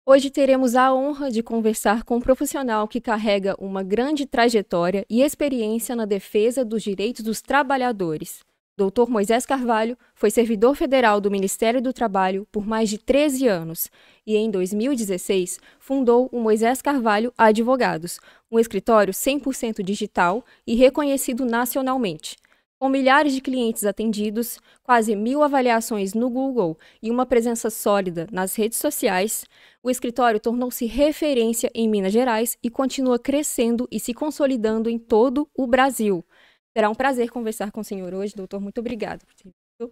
Hoje teremos a honra de conversar com um profissional que carrega uma grande trajetória e experiência na defesa dos direitos dos trabalhadores. Dr. Moisés Carvalho foi servidor federal do Ministério do Trabalho por mais de 13 anos e, em 2016, fundou o Moisés Carvalho Advogados, um escritório 100% digital e reconhecido nacionalmente. Com milhares de clientes atendidos, quase 1.000 avaliações no Google e uma presença sólida nas redes sociais, o escritório tornou-se referência em Minas Gerais e continua crescendo e se consolidando em todo o Brasil. Será um prazer conversar com o senhor hoje, doutor. Muito obrigado.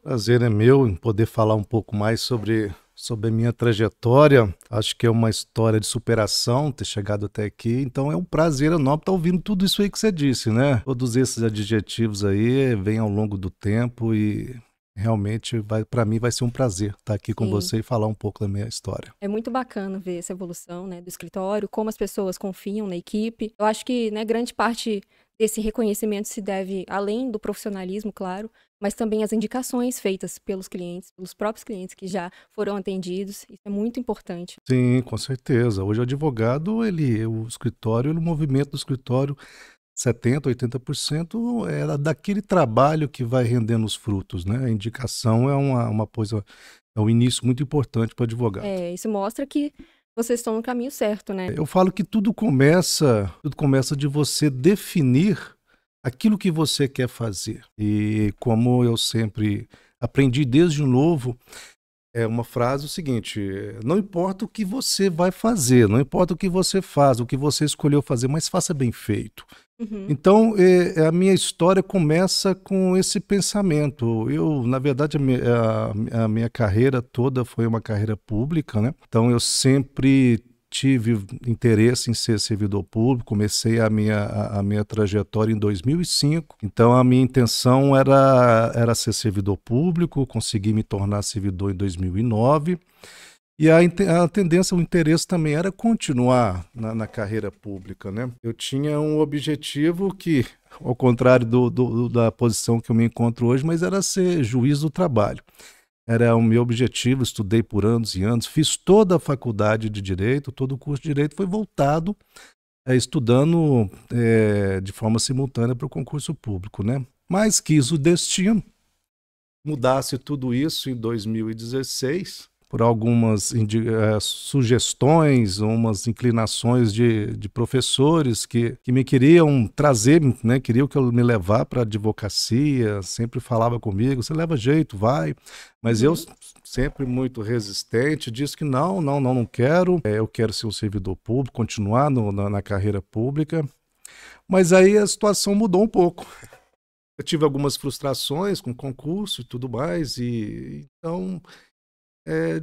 Prazer é meu em poder falar um pouco mais sobre a minha trajetória. Acho que é uma história de superação ter chegado até aqui. Então é um prazer enorme estar ouvindo tudo isso aí que você disse, né? Todos esses adjetivos aí vêm ao longo do tempo e realmente para mim vai ser um prazer estar aqui com você e falar um pouco da minha história. É muito bacana ver essa evolução, né, do escritório, como as pessoas confiam na equipe. Eu acho que, né, grande parte desse reconhecimento se deve, além do profissionalismo, claro, mas também às indicações feitas pelos clientes, pelos próprios clientes que já foram atendidos. Isso é muito importante. Sim, com certeza. Hoje o advogado, o escritório, o movimento do escritório, 70%, 80% é daquele trabalho que vai rendendo os frutos, né? A indicação é uma coisa, é um início muito importante para o advogado. Isso mostra que vocês estão no caminho certo, né? Eu falo que tudo começa de você definir aquilo que você quer fazer. E como eu sempre aprendi desde novo, é uma frase o seguinte: não importa o que você vai fazer, não importa o que você faz, o que você escolheu fazer, mas faça bem feito. Então, a minha história começa com esse pensamento. Eu, na verdade, a minha carreira toda foi uma carreira pública, né? Então, eu sempre tive interesse em ser servidor público, comecei a minha trajetória em 2005, então a minha intenção era ser servidor público, consegui me tornar servidor em 2009, e a tendência, o interesse também era continuar na carreira pública, né? Eu tinha um objetivo que, ao contrário da posição que eu me encontro hoje, mas era ser juiz do trabalho. Era o meu objetivo, estudei por anos e anos, fiz toda a faculdade de Direito, todo o curso de Direito foi voltado estudando de forma simultânea para o concurso público, né? Mas quis o destino, mudasse tudo isso em 2016, por algumas sugestões, umas inclinações de professores que me queriam trazer, né, queriam que eu me levar para a advocacia, sempre falava comigo, você leva jeito, vai. Mas eu, sempre muito resistente, disse que não quero, eu quero ser um servidor público, continuar na carreira pública. Mas aí a situação mudou um pouco. Eu tive algumas frustrações com o concurso e tudo mais, e então,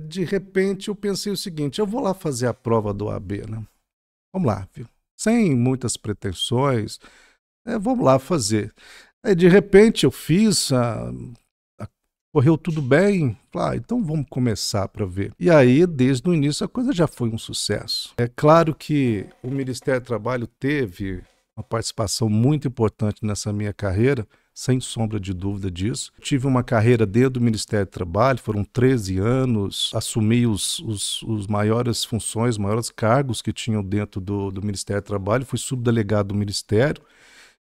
de repente, eu pensei o seguinte: eu vou lá fazer a prova do OAB, né? Vamos lá, viu? Sem muitas pretensões, vamos lá fazer. Aí, de repente, eu fiz, correu tudo bem, então vamos começar para ver. E aí, desde o início, a coisa já foi um sucesso. É claro que o Ministério do Trabalho teve uma participação muito importante nessa minha carreira, sem sombra de dúvida disso. Tive uma carreira dentro do Ministério do Trabalho, foram 13 anos, assumi os maiores funções, os maiores cargos que tinham dentro do Ministério do Trabalho, fui subdelegado do Ministério.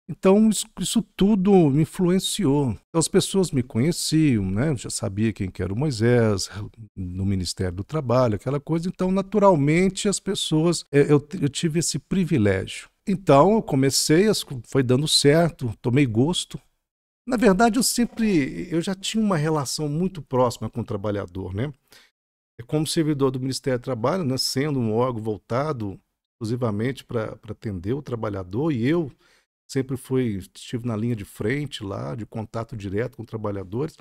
Então, isso tudo me influenciou. Então, as pessoas me conheciam, né? Eu já sabia quem que era o Moisés, no Ministério do Trabalho, aquela coisa. Então, naturalmente, as pessoas... Eu tive esse privilégio. Então, eu comecei, foi dando certo, tomei gosto. Na verdade, eu já tinha uma relação muito próxima com o trabalhador, né? Como servidor do Ministério do Trabalho, né, sendo um órgão voltado exclusivamente para atender o trabalhador, e eu sempre estive na linha de frente lá, de contato direto com trabalhadores.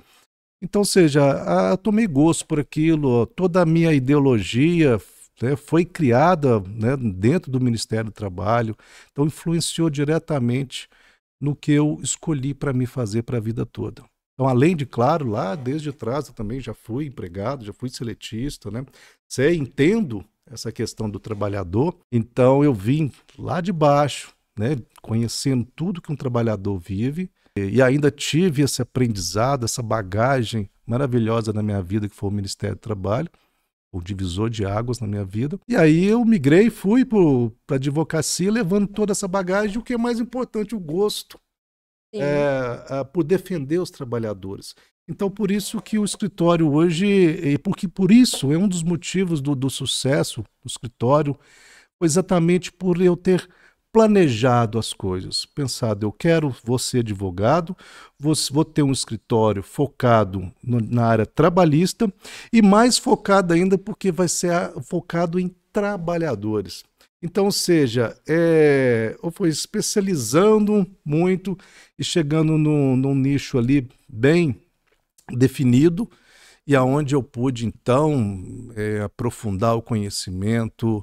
Então, ou seja, tomei gosto por aquilo, toda a minha ideologia, né, foi criada, né, dentro do Ministério do Trabalho, então influenciou diretamente no que eu escolhi para me fazer para a vida toda. Então, além de, claro, lá desde trás eu também já fui empregado, já fui seletista, né? Entendo essa questão do trabalhador, então eu vim lá de baixo, né, conhecendo tudo que um trabalhador vive, e ainda tive esse aprendizado, essa bagagem maravilhosa na minha vida, que foi o Ministério do Trabalho. o divisor de águas na minha vida. E aí eu migrei, fui para a advocacia, levando toda essa bagagem, o que é mais importante, o gosto por defender os trabalhadores. Então, por isso que o escritório hoje, e porque por isso é um dos motivos do sucesso do escritório, foi exatamente por eu ter planejado as coisas, pensado, vou ser advogado, vou ter um escritório focado na área trabalhista e mais focado ainda porque vai ser focado em trabalhadores. Então, ou seja, eu fui especializando muito e chegando num nicho ali bem definido e aonde eu pude, então, aprofundar o conhecimento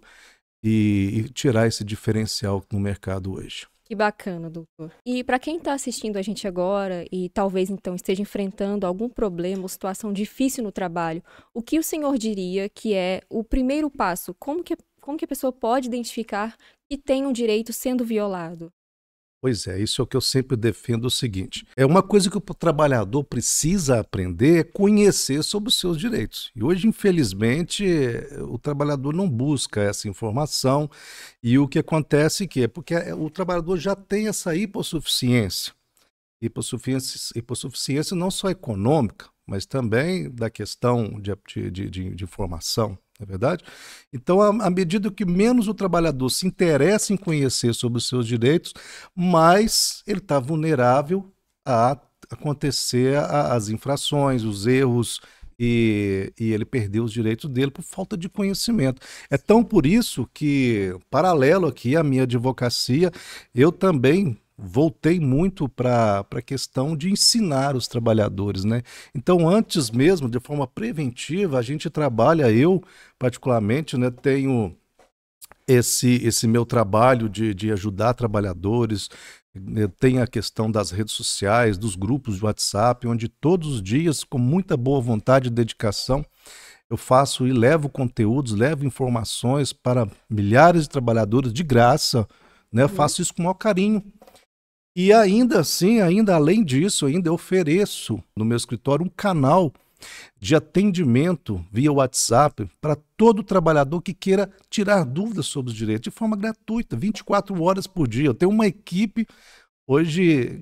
e tirar esse diferencial no mercado hoje. Que bacana, doutor. E para quem está assistindo a gente agora e talvez então esteja enfrentando algum problema ou situação difícil no trabalho, o que o senhor diria que é o primeiro passo? Como que a pessoa pode identificar que tem um direito sendo violado? Pois é, isso é o que eu sempre defendo, o seguinte, é uma coisa que o trabalhador precisa aprender, é conhecer sobre os seus direitos. E hoje, infelizmente, o trabalhador não busca essa informação e o que acontece é porque o trabalhador já tem essa hipossuficiência. Hipossuficiência não só econômica, mas também da questão de informação. Não é verdade? Então, à medida que menos o trabalhador se interessa em conhecer sobre os seus direitos, mais ele está vulnerável a acontecer as infrações, os erros, e ele perdeu os direitos dele por falta de conhecimento. É tão por isso que, paralelo aqui à minha advocacia, eu também voltei muito para a questão de ensinar os trabalhadores, né? Então, antes mesmo, de forma preventiva, a gente trabalha, eu particularmente, né, tenho esse meu trabalho de ajudar trabalhadores, tem a questão das redes sociais, dos grupos de WhatsApp, onde todos os dias, com muita boa vontade e dedicação, eu faço e levo conteúdos, levo informações para milhares de trabalhadores de graça, né? Eu faço isso com o maior carinho. E ainda assim, ainda além disso, ainda eu ofereço no meu escritório um canal de atendimento via WhatsApp para todo trabalhador que queira tirar dúvidas sobre os direitos de forma gratuita, 24 horas por dia. Eu tenho uma equipe, hoje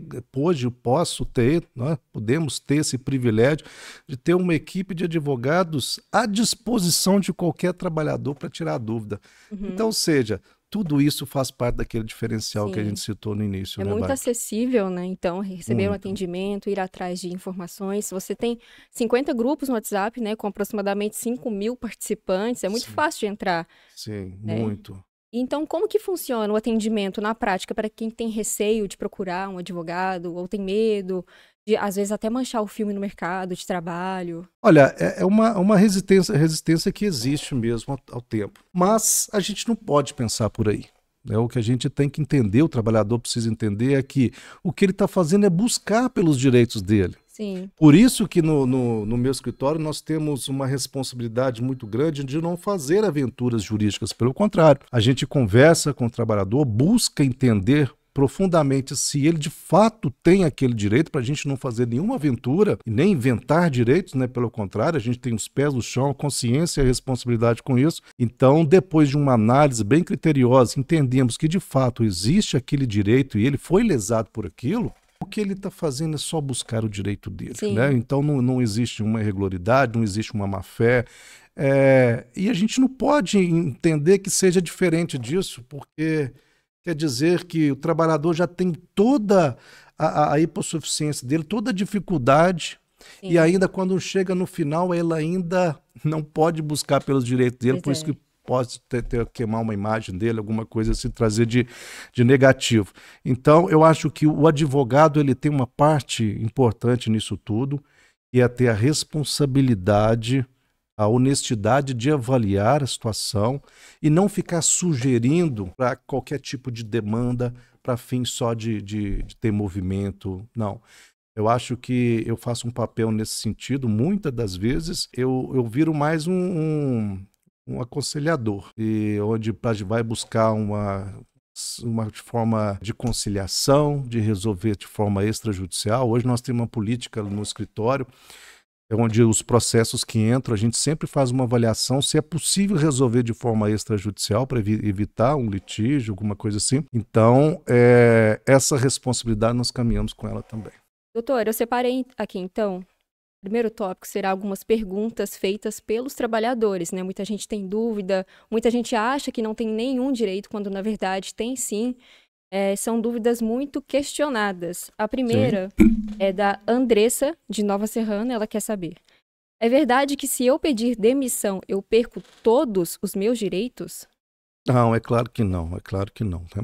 eu posso ter, nós podemos ter esse privilégio de ter uma equipe de advogados à disposição de qualquer trabalhador para tirar dúvida. Então, ou seja, tudo isso faz parte daquele diferencial que a gente citou no início. É né, muito Bárbara? acessível, né? Então, receber um atendimento, ir atrás de informações. Você tem 50 grupos no WhatsApp, né? Com aproximadamente 5.000 participantes. É muito fácil de entrar. Sim, né? muito. Então, como que funciona o atendimento na prática para quem tem receio de procurar um advogado ou tem medo de, às vezes, até manchar o filme no mercado de trabalho? Olha, é uma resistência que existe mesmo ao tempo. Mas a gente não pode pensar por aí. Né? O que a gente tem que entender, o trabalhador precisa entender é que o que ele está fazendo é buscar pelos direitos dele. Sim. Por isso que no meu escritório nós temos uma responsabilidade muito grande de não fazer aventuras jurídicas. Pelo contrário, a gente conversa com o trabalhador, busca entender profundamente se ele de fato tem aquele direito, para a gente não fazer nenhuma aventura e nem inventar direitos, né? Pelo contrário, a gente tem os pés no chão, a consciência e a responsabilidade com isso. Então, depois de uma análise bem criteriosa, entendemos que de fato existe aquele direito e ele foi lesado por aquilo. O que ele está fazendo é só buscar o direito dele. Né? Então não existe uma irregularidade, não existe uma má-fé. E a gente não pode entender que seja diferente disso, porque quer dizer que o trabalhador já tem toda a hipossuficiência dele, toda a dificuldade, e ainda quando chega no final, ele ainda não pode buscar pelos direitos dele, por isso que pode queimar uma imagem dele, alguma coisa assim, trazer de negativo. Então, eu acho que o advogado ele tem uma parte importante nisso tudo, e é ter a responsabilidade, a honestidade de avaliar a situação e não ficar sugerindo para qualquer tipo de demanda para fim só de ter movimento. Não. Eu acho que eu faço um papel nesse sentido. Muitas das vezes eu viro mais um aconselhador, e onde vai buscar uma forma de conciliação, de resolver de forma extrajudicial. Hoje nós temos uma política no escritório é onde os processos que entram, a gente sempre faz uma avaliação se é possível resolver de forma extrajudicial para evitar um litígio, alguma coisa assim. Então, essa responsabilidade nós caminhamos com ela também. Doutor, eu separei aqui então. O primeiro tópico será algumas perguntas feitas pelos trabalhadores, né? Muita gente tem dúvida, muita gente acha que não tem nenhum direito, quando na verdade tem sim. São dúvidas muito questionadas. A primeira é da Andressa, de Nova Serrana. Ela quer saber: é verdade que se eu pedir demissão, eu perco todos os meus direitos? Não, é claro que não, tá?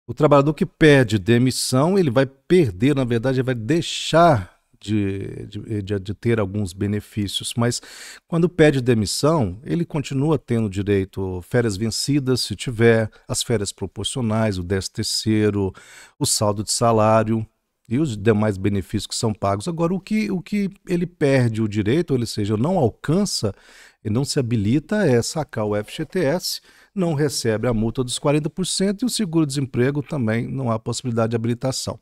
O trabalhador que pede demissão, ele vai perder, na verdade, ele vai deixar de ter alguns benefícios, mas quando pede demissão, ele continua tendo direito a férias vencidas, se tiver, as férias proporcionais, o 13º, o saldo de salário e os demais benefícios que são pagos. Agora, o que ele perde o direito, ou seja, não alcança e não se habilita é sacar o FGTS, não recebe a multa dos 40% e o seguro-desemprego também não há possibilidade de habilitação.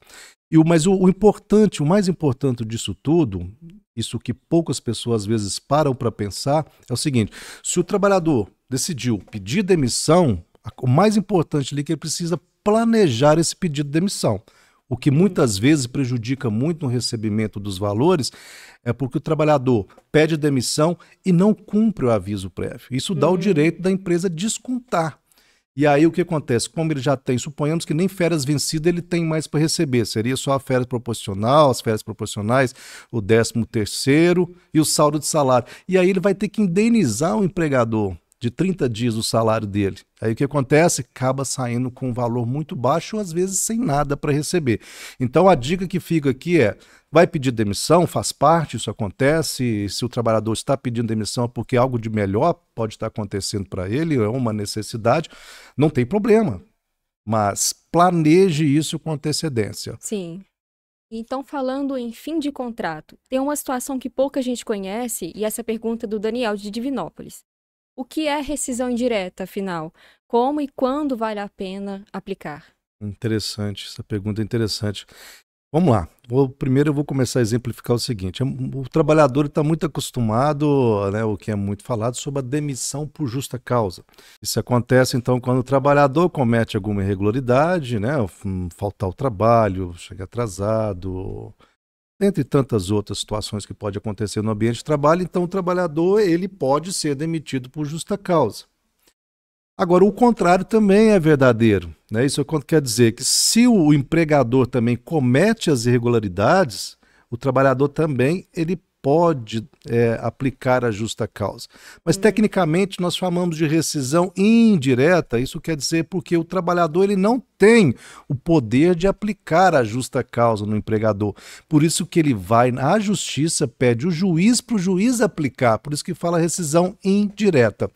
Mas o mais importante disso tudo, isso que poucas pessoas às vezes param para pensar, é o seguinte: se o trabalhador decidiu pedir demissão, o mais importante ali é que ele precisa planejar esse pedido de demissão. O que muitas vezes prejudica muito no recebimento dos valores é porque o trabalhador pede demissão e não cumpre o aviso prévio. Isso dá o direito da empresa descontar. E aí o que acontece? Como ele já tem, suponhamos que nem férias vencidas ele tem mais para receber, seria só a férias proporcional, as férias proporcionais, o 13º e o saldo de salário. E aí ele vai ter que indenizar o empregador de 30 dias o salário dele. Aí o que acontece? Acaba saindo com um valor muito baixo, às vezes sem nada para receber. Então a dica que fica aqui é: vai pedir demissão, faz parte, isso acontece. Se o trabalhador está pedindo demissão é porque algo de melhor pode estar acontecendo para ele, é uma necessidade, não tem problema. Mas planeje isso com antecedência. Sim. Então, falando em fim de contrato, tem uma situação que pouca gente conhece, e essa pergunta é do Daniel, de Divinópolis. O que é rescisão indireta, afinal? Como e quando vale a pena aplicar? Interessante, essa pergunta é interessante. Vamos lá. Primeiro eu vou começar a exemplificar o seguinte: o trabalhador está muito acostumado, né, o que é muito falado, sobre a demissão por justa causa. Isso acontece, então, quando o trabalhador comete alguma irregularidade, né, faltar ao trabalho, chega atrasado, entre tantas outras situações que pode acontecer no ambiente de trabalho. Então o trabalhador ele pode ser demitido por justa causa. Agora, o contrário também é verdadeiro, né? Isso quer dizer que se o empregador também comete as irregularidades, o trabalhador também ele pode aplicar a justa causa. Mas tecnicamente nós chamamos de rescisão indireta. Isso quer dizer porque o trabalhador ele não tem o poder de aplicar a justa causa no empregador. Por isso que ele vai à justiça, pede o juiz para o juiz aplicar. Por isso que fala rescisão indireta.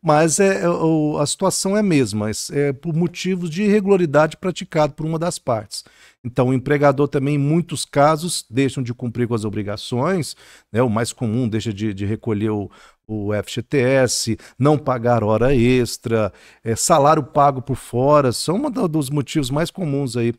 Mas a situação é a mesma, é por motivos de irregularidade praticado por uma das partes. Então, o empregador também, em muitos casos, deixam de cumprir com as obrigações, né? O mais comum, deixa de recolher o FGTS, não pagar hora extra, salário pago por fora, são um dos motivos mais comuns aí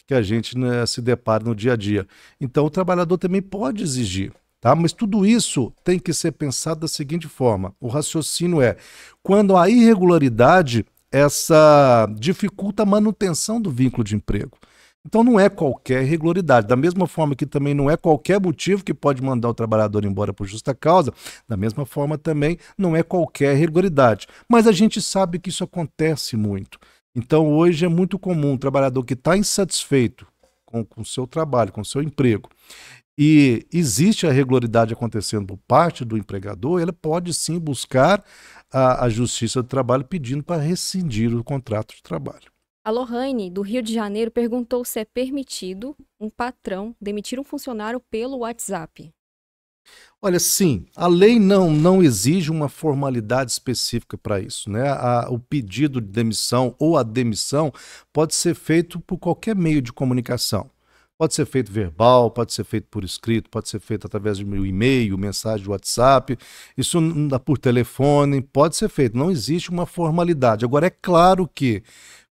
que a gente, né, se depara no dia a dia. Então, o trabalhador também pode exigir. Tá? Mas tudo isso tem que ser pensado da seguinte forma: o raciocínio é, quando há irregularidade, essa dificulta a manutenção do vínculo de emprego. Então não é qualquer irregularidade. Da mesma forma que também não é qualquer motivo que pode mandar o trabalhador embora por justa causa, da mesma forma também não é qualquer irregularidade. Mas a gente sabe que isso acontece muito. Então hoje é muito comum um trabalhador que está insatisfeito com o seu trabalho, com o seu emprego, e existe a irregularidade acontecendo por parte do empregador, ele pode sim buscar a Justiça do Trabalho pedindo para rescindir o contrato de trabalho. A Lohane, do Rio de Janeiro, perguntou se é permitido um patrão demitir um funcionário pelo WhatsApp. Olha, sim, a lei não exige uma formalidade específica para isso, né? O pedido de demissão ou a demissão pode ser feito por qualquer meio de comunicação. Pode ser feito verbal, pode ser feito por escrito, pode ser feito através de um e-mail, mensagem de WhatsApp, isso por telefone, pode ser feito, não existe uma formalidade. Agora, é claro que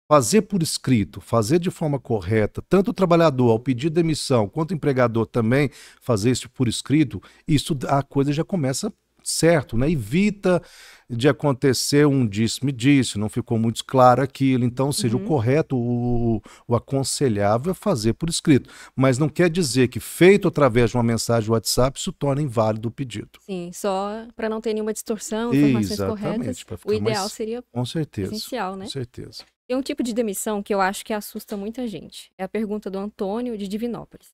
fazer por escrito, fazer de forma correta, tanto o trabalhador ao pedir demissão, quanto o empregador também fazer isso por escrito, isso a coisa já começa certo, né? Evita de acontecer um disse-me-disse, não ficou muito claro aquilo. Então, ou seja, o correto, o aconselhável é fazer por escrito. Mas não quer dizer que feito através de uma mensagem WhatsApp isso torna inválido o pedido. Sim, só para não ter nenhuma distorção, informações corretas, o ideal seria com certeza, essencial, né? Com certeza. Tem um tipo de demissão que eu acho que assusta muita gente. É a pergunta do Antônio, de Divinópolis.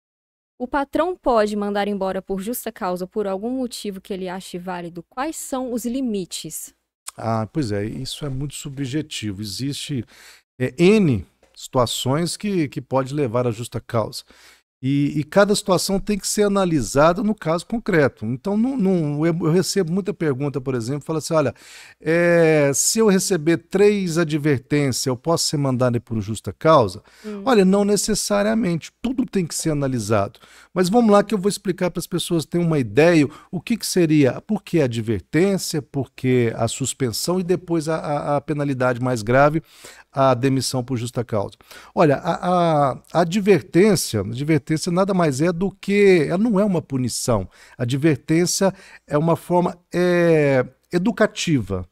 O patrão pode mandar embora por justa causa por algum motivo que ele ache válido? Quais são os limites? Pois é, isso é muito subjetivo. Existe N situações que pode levar à justa causa. E cada situação tem que ser analisada no caso concreto. Então, eu recebo muita pergunta, por exemplo, fala assim, olha, se eu receber 3 advertências, eu posso ser mandado por justa causa? Olha, não necessariamente, tudo tem que ser analisado. Mas vamos lá que eu vou explicar para as pessoas terem uma ideia o que seria, por que a advertência, por que a suspensão e depois a penalidade mais grave, a demissão por justa causa. Olha, a advertência nada mais é do que, ela não é uma punição. A advertência é uma forma educativa.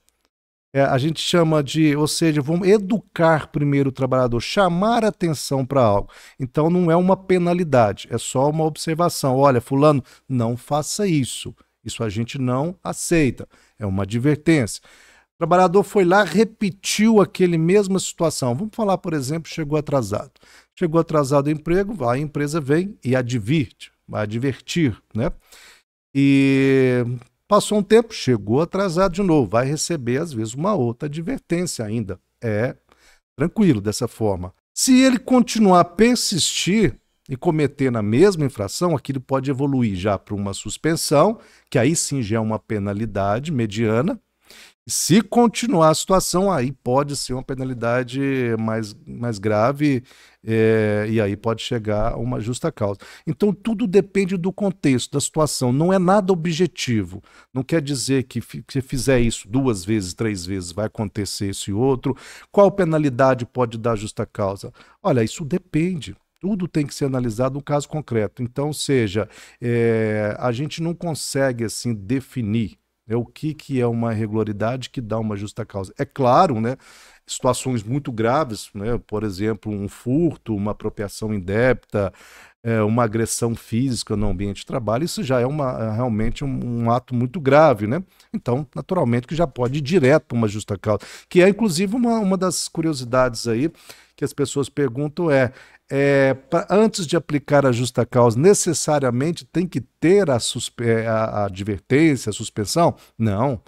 A gente chama de, ou seja, vamos educar primeiro o trabalhador, chamar atenção para algo. Então não é uma penalidade, é só uma observação. Olha, fulano, não faça isso. Isso a gente não aceita. É uma advertência. O trabalhador foi lá, repetiu aquele mesma situação. Vamos falar, por exemplo, chegou atrasado. Chegou atrasado o emprego, a empresa vem e vai advertir, né? E passou um tempo, chegou atrasado de novo, vai receber, às vezes, uma outra advertência ainda. É tranquilo dessa forma. Se ele continuar a persistir e cometer na mesma infração, aquilo pode evoluir já para uma suspensão, que aí sim já é uma penalidade mediana. Se continuar a situação, aí pode ser uma penalidade mais grave e aí pode chegar a uma justa causa. Então, tudo depende do contexto, da situação. Não é nada objetivo. Não quer dizer que se fizer isso 2 vezes, 3 vezes, vai acontecer isso e outro. Qual penalidade pode dar justa causa? Olha, isso depende. Tudo tem que ser analisado no caso concreto. Então, ou seja, a gente não consegue assim definir o que é uma irregularidade que dá uma justa causa. É claro, né, situações muito graves, né, por exemplo, um furto, uma apropriação indébita, uma agressão física no ambiente de trabalho, isso já é realmente um ato muito grave, né? Então, naturalmente, que já pode ir direto para uma justa causa, que é, inclusive, uma das curiosidades aí que as pessoas perguntam antes de aplicar a justa causa, necessariamente tem que ter a advertência, a suspensão? Não.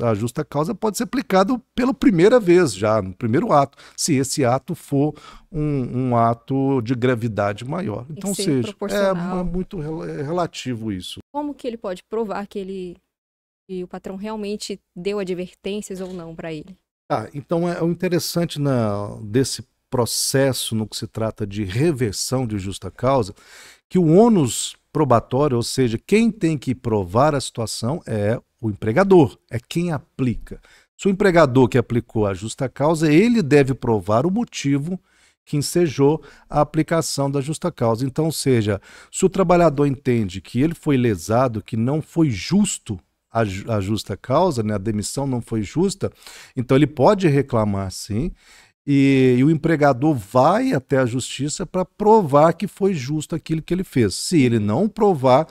A justa causa pode ser aplicada pela primeira vez, já no primeiro ato, se esse ato for um ato de gravidade maior. Então, ou seja, é muito relativo isso. Como que ele pode provar que o patrão realmente deu advertências ou não para ele? Então o interessante desse processo no que se trata de reversão de justa causa, que o ônus probatório, ou seja, quem tem que provar a situação é o empregador, é quem aplica. Se o empregador que aplicou a justa causa, ele deve provar o motivo que ensejou a aplicação da justa causa. Então, ou seja, se o trabalhador entende que ele foi lesado, que não foi justo a justa causa, né, a demissão não foi justa, então ele pode reclamar sim, e o empregador vai até a justiça para provar que foi justo aquilo que ele fez. Se ele não provar,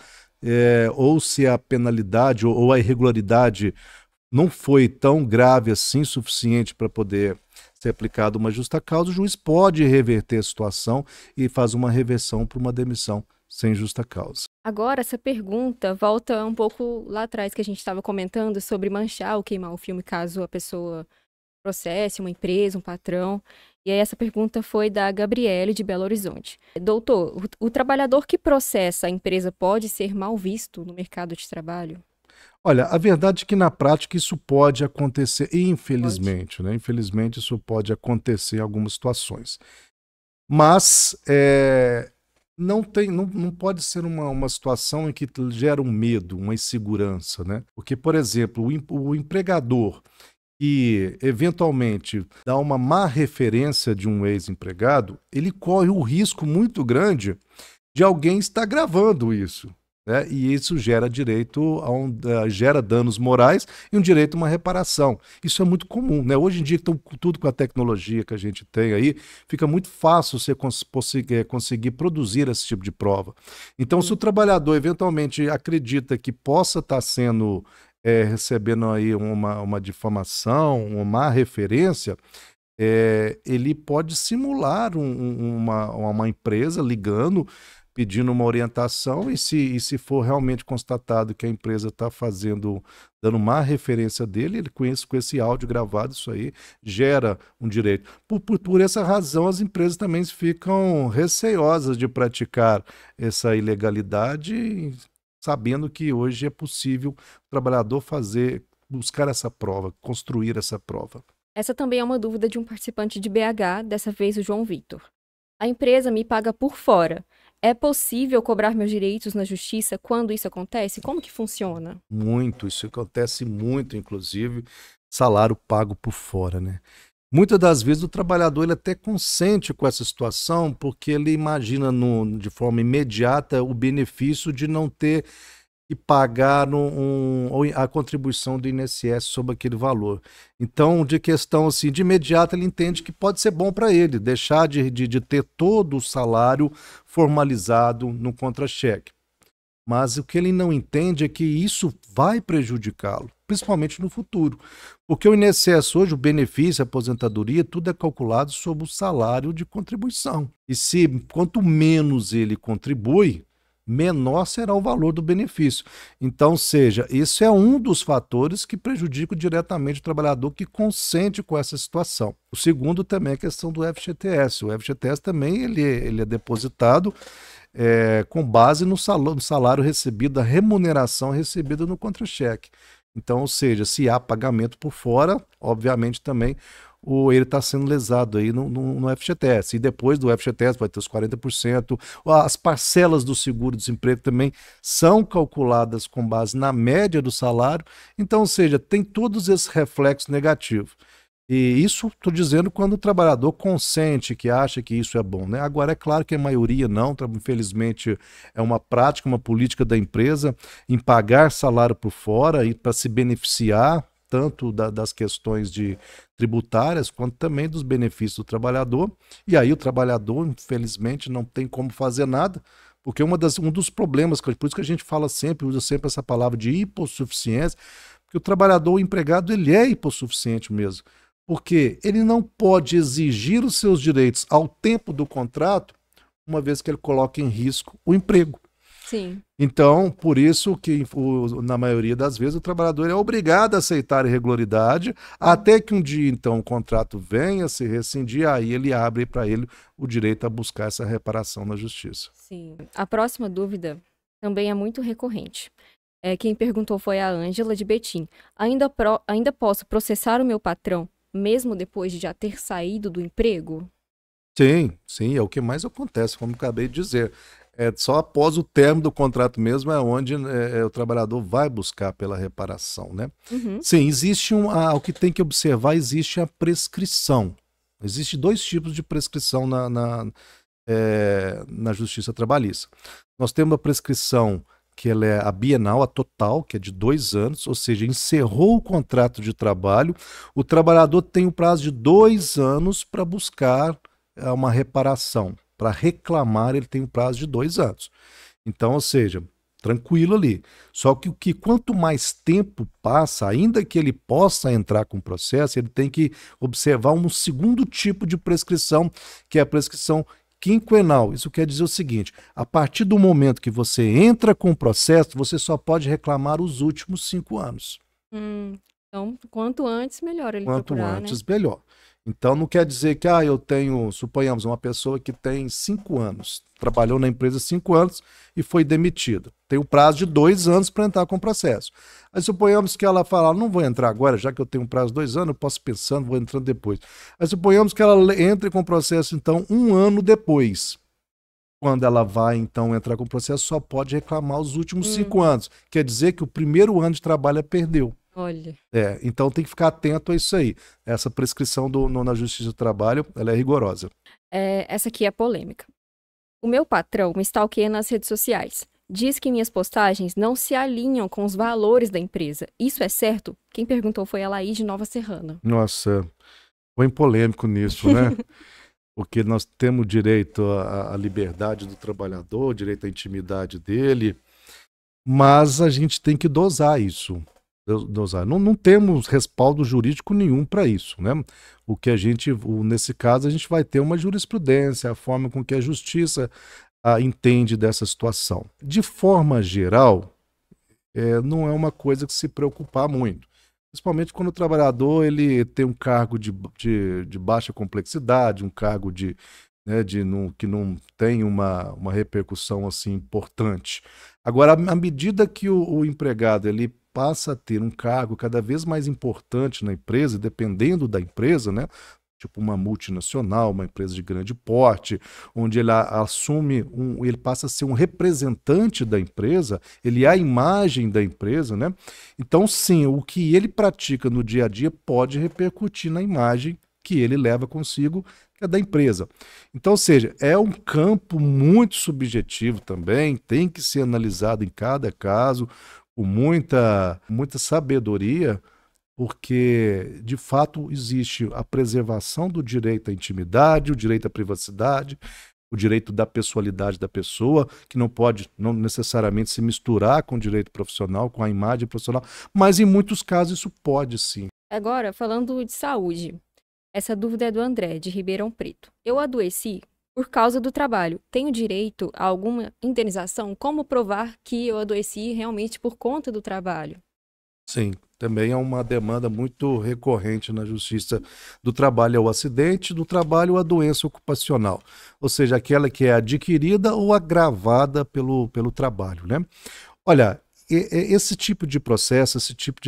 ou se a penalidade ou a irregularidade não foi tão grave assim, suficiente para poder ser aplicada uma justa causa, o juiz pode reverter a situação e faz uma reversão para uma demissão sem justa causa. Agora, essa pergunta volta um pouco lá atrás que a gente estava comentando sobre manchar ou queimar o filme caso a pessoa processe uma empresa, um patrão. E aí essa pergunta foi da Gabriele, de Belo Horizonte. Doutor, o trabalhador que processa a empresa pode ser mal visto no mercado de trabalho? Olha, a verdade é que na prática isso pode acontecer, infelizmente, né? Infelizmente isso pode acontecer em algumas situações. Mas não pode ser uma situação em que gera um medo, uma insegurança, né? Porque, por exemplo, o empregador que eventualmente dá uma má referência de um ex-empregado, ele corre o risco muito grande de alguém estar gravando isso, né? E isso gera gera danos morais e um direito a uma reparação. Isso é muito comum, né? Hoje em dia, então, tudo com a tecnologia que a gente tem aí, fica muito fácil você conseguir produzir esse tipo de prova. Então, se o trabalhador eventualmente acredita que possa estar sendo recebendo aí uma difamação, uma má referência, ele pode simular uma empresa ligando, pedindo uma orientação, e se for realmente constatado que a empresa está dando má referência dele, ele com esse áudio gravado, isso aí gera um direito. Por essa razão, as empresas também ficam receiosas de praticar essa ilegalidade, sabendo que hoje é possível o trabalhador buscar essa prova, construir essa prova. Essa também é uma dúvida de um participante de BH, dessa vez o João Vitor. A empresa me paga por fora. É possível cobrar meus direitos na justiça quando isso acontece? Como que funciona? Muito, isso acontece muito, inclusive, salário pago por fora, né? Muitas das vezes o trabalhador ele até consente com essa situação porque ele imagina de forma imediata o benefício de não ter que pagar a contribuição do INSS sobre aquele valor. Então, de questão assim, de imediato ele entende que pode ser bom para ele deixar de ter todo o salário formalizado no contra-cheque. Mas o que ele não entende é que isso vai prejudicá-lo, principalmente no futuro. Porque o INSS hoje, o benefício, a aposentadoria, tudo é calculado sobre o salário de contribuição. E quanto menos ele contribui, menor será o valor do benefício. Então, isso é um dos fatores que prejudica diretamente o trabalhador que consente com essa situação. O segundo também é a questão do FGTS. O FGTS também ele é depositado com base no salário recebido, a remuneração recebida no contra-cheque. Então, ou seja, se há pagamento por fora, obviamente também ele está sendo lesado aí no FGTS. E depois do FGTS vai ter os 40%. As parcelas do seguro-desemprego também são calculadas com base na média do salário. Então, ou seja, tem todos esses reflexos negativos. E isso estou dizendo quando o trabalhador consente, que acha que isso é bom, né? Agora, é claro que a maioria não, infelizmente é uma prática, uma política da empresa em pagar salário por fora e para se beneficiar tanto das questões tributárias quanto também dos benefícios do trabalhador. E aí o trabalhador, infelizmente, não tem como fazer nada, porque um dos problemas, por isso que a gente usa sempre essa palavra de hipossuficiência, porque o trabalhador, o empregado, ele é hipossuficiente mesmo. Porque ele não pode exigir os seus direitos ao tempo do contrato, uma vez que ele coloca em risco o emprego. Sim. Então, por isso que, na maioria das vezes, o trabalhador é obrigado a aceitar a irregularidade, até que um dia, então, o contrato venha a se rescindir, aí ele abre para ele o direito a buscar essa reparação na justiça. Sim. A próxima dúvida também é muito recorrente. Quem perguntou foi a Ângela de Betim. Ainda posso processar o meu patrão mesmo depois de já ter saído do emprego? Sim, é o que mais acontece, como acabei de dizer. Só após o término do contrato mesmo é onde o trabalhador vai buscar pela reparação, né? Uhum. Sim, o que tem que observar, existe a prescrição. Existem dois tipos de prescrição na justiça trabalhista. Nós temos a prescrição que ela é a bienal, a total, que é de 2 anos, ou seja, encerrou o contrato de trabalho, o trabalhador tem o prazo de 2 anos para buscar uma reparação. Para reclamar, ele tem um prazo de 2 anos. Então, ou seja, tranquilo ali. Só que quanto mais tempo passa, ainda que ele possa entrar com o processo, ele tem que observar um segundo tipo de prescrição, que é a prescrição quinquenal. Isso quer dizer o seguinte: a partir do momento que você entra com o processo, você só pode reclamar os últimos 5 anos. Então, quanto antes, melhor ele Quanto procurar, antes, né? melhor. Então, não quer dizer que eu tenho, suponhamos, uma pessoa que tem 5 anos, trabalhou na empresa 5 anos e foi demitida. Tem o prazo de 2 anos para entrar com o processo. Aí suponhamos que ela fala, não vou entrar agora, já que eu tenho um prazo de 2 anos, eu posso ir pensando, vou entrando depois. Aí suponhamos que ela entre com o processo, então, 1 ano depois. Quando ela vai, então, entrar com o processo, só pode reclamar os últimos 5 anos. Quer dizer que o primeiro ano de trabalho ela perdeu. Olha, Então tem que ficar atento a isso aí. Essa prescrição na Justiça do Trabalho, ela é rigorosa. essa aqui é polêmica. O meu patrão me stalkeia nas redes sociais. Diz que minhas postagens não se alinham com os valores da empresa. Isso é certo? Quem perguntou foi a Laís de Nova Serrana. Nossa, põe polêmico nisso, né? Porque nós temos direito à liberdade do trabalhador, direito à intimidade dele, mas a gente tem que dosar isso. Dosar. Não temos respaldo jurídico nenhum para isso, né? Nesse caso, a gente vai ter uma jurisprudência, a forma com que a justiça entende dessa situação. De forma geral, não é uma coisa que se preocupar muito. Principalmente quando o trabalhador ele tem um cargo de baixa complexidade, um cargo que não tem uma repercussão assim importante. Agora, à medida que o empregado ele passa a ter um cargo cada vez mais importante na empresa, dependendo da empresa, né? Tipo uma multinacional, uma empresa de grande porte, onde ele ele passa a ser um representante da empresa, ele é a imagem da empresa, né? Então, sim, o que ele pratica no dia a dia pode repercutir na imagem que ele leva consigo, que é da empresa. Então, ou seja, é um campo muito subjetivo também, tem que ser analisado em cada caso, com muita sabedoria, porque, de fato, existe a preservação do direito à intimidade, o direito à privacidade, o direito da pessoalidade da pessoa, que não pode não necessariamente se misturar com o direito profissional, com a imagem profissional, mas em muitos casos isso pode sim. Agora, falando de saúde. Essa dúvida é do André, de Ribeirão Preto. Eu adoeci por causa do trabalho. Tenho direito a alguma indenização? Como provar que eu adoeci realmente por conta do trabalho? Sim, também é uma demanda muito recorrente na Justiça do Trabalho, é o acidente, do trabalho ou a doença ocupacional, ou seja, aquela que é adquirida ou agravada pelo trabalho, né? Olha, esse tipo de processo, esse tipo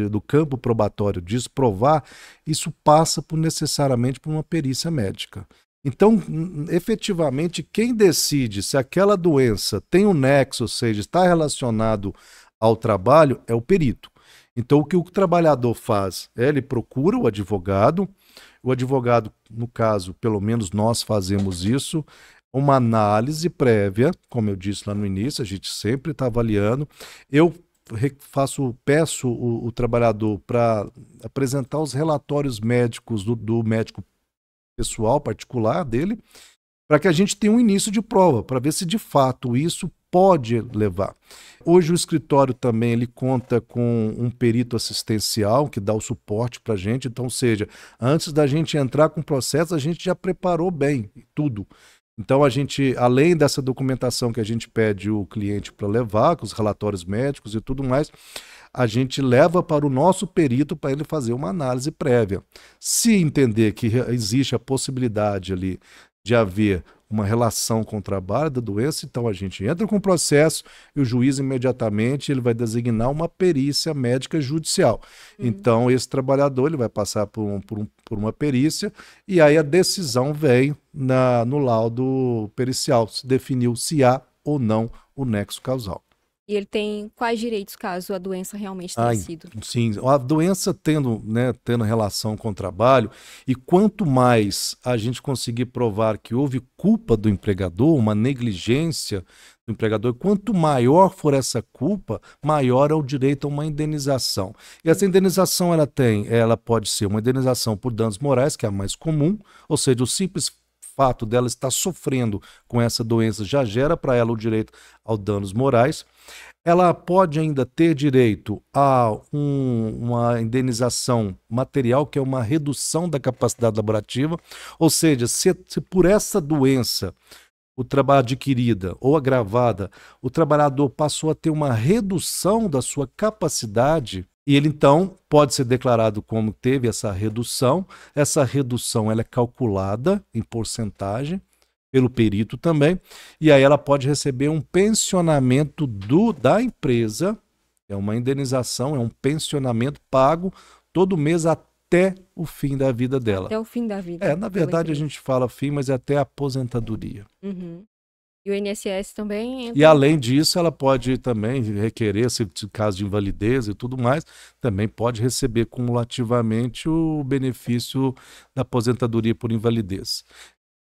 do campo probatório de provar, isso passa necessariamente por uma perícia médica. Então, efetivamente, quem decide se aquela doença tem um nexo, ou seja, está relacionado ao trabalho, é o perito. Então, o que o trabalhador faz? Ele procura o advogado, no caso, pelo menos nós fazemos isso, uma análise prévia, como eu disse lá no início, a gente sempre está avaliando. Eu peço o trabalhador para apresentar os relatórios médicos do médico pessoal, particular dele, para que a gente tenha um início de prova, para ver se de fato isso pode levar. Hoje o escritório também ele conta com um perito assistencial que dá o suporte para a gente, então, ou seja, antes da gente entrar com o processo, a gente já preparou bem tudo. Então, a gente, além dessa documentação que a gente pede o cliente para levar, com os relatórios médicos e tudo mais, a gente leva para o nosso perito para ele fazer uma análise prévia. Se entender que existe a possibilidade ali de haver uma relação com o trabalho da doença, então a gente entra com o processo e o juiz imediatamente ele vai designar uma perícia médica judicial. Então esse trabalhador ele vai passar por uma perícia e aí a decisão vem no laudo pericial, se definiu se há ou não o nexo causal. E ele tem quais direitos caso a doença realmente tenha sido? Sim, a doença tendo relação com o trabalho, e quanto mais a gente conseguir provar que houve culpa do empregador, uma negligência do empregador, quanto maior for essa culpa, maior é o direito a uma indenização. E essa indenização ela pode ser uma indenização por danos morais, que é a mais comum, ou seja, o simples fato dela estar sofrendo com essa doença já gera para ela o direito aos danos morais. Ela pode ainda ter direito a uma indenização material, que é uma redução da capacidade laborativa, ou seja, se por essa doença o trabalho adquirida ou agravada, o trabalhador passou a ter uma redução da sua capacidade, e ele então pode ser declarado como teve essa redução. Essa redução ela é calculada em porcentagem pelo perito também, e aí ela pode receber um pensionamento da empresa, é uma indenização, é um pensionamento pago todo mês até o fim da vida dela. Até o fim da vida. Na verdade a gente fala fim, mas é até a aposentadoria. Uhum. E o INSS também E entra. além disso, ela pode também requerer, se caso de invalidez e tudo mais, também pode receber cumulativamente o benefício da aposentadoria por invalidez.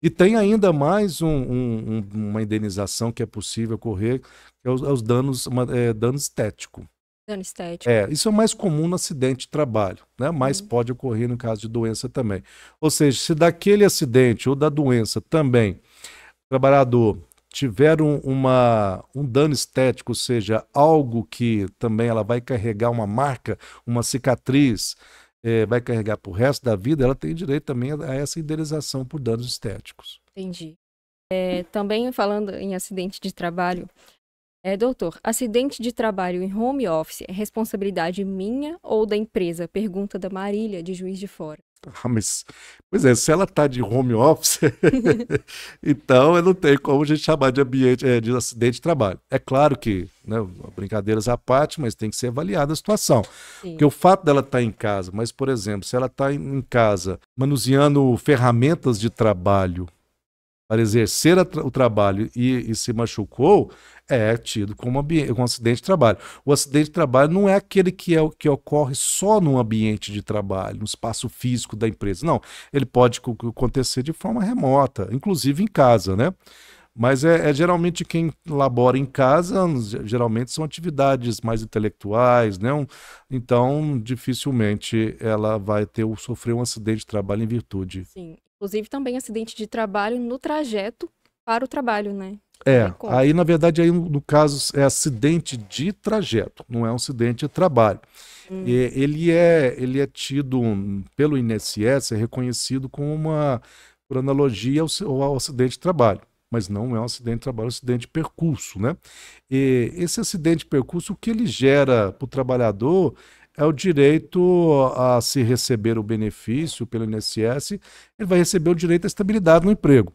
E tem ainda mais uma indenização que é possível ocorrer, que é os danos, dano estético. Dano estético. Isso é mais comum no acidente de trabalho, né? Mas pode ocorrer no caso de doença também. Ou seja, se daquele acidente ou da doença também o trabalhador tiver um dano estético, ou seja, algo que também ela vai carregar uma marca, uma cicatriz, vai carregar para o resto da vida, ela tem direito também a essa indenização por danos estéticos. Entendi. Também falando em acidente de trabalho, doutor, acidente de trabalho em home office é responsabilidade minha ou da empresa? Pergunta da Marília, de Juiz de Fora. Pois é, se ela está de home office, então eu não tenho como a gente chamar de de acidente de trabalho. É claro que, né, brincadeiras à parte, mas tem que ser avaliada a situação. Sim. Porque o fato dela estar em casa, mas, por exemplo, se ela está em casa manuseando ferramentas de trabalho para exercer o trabalho e se machucou, é tido como um acidente de trabalho. O acidente de trabalho não é aquele que ocorre só no ambiente de trabalho, no espaço físico da empresa. Não, ele pode acontecer de forma remota, inclusive em casa, né? Mas geralmente quem labora em casa, geralmente são atividades mais intelectuais, né? Então, dificilmente ela vai sofrer um acidente de trabalho em virtude. Sim. Inclusive também acidente de trabalho no trajeto para o trabalho, né? Aí na verdade, aí, no caso, é acidente de trajeto, não é um acidente de trabalho. Ele é tido pelo INSS, é reconhecido como por analogia ao acidente de trabalho, mas não é um acidente de trabalho, é um acidente de percurso, né? E esse acidente de percurso, o que ele gera para o trabalhador é o direito a se receber o benefício pelo INSS, ele vai receber o direito à estabilidade no emprego.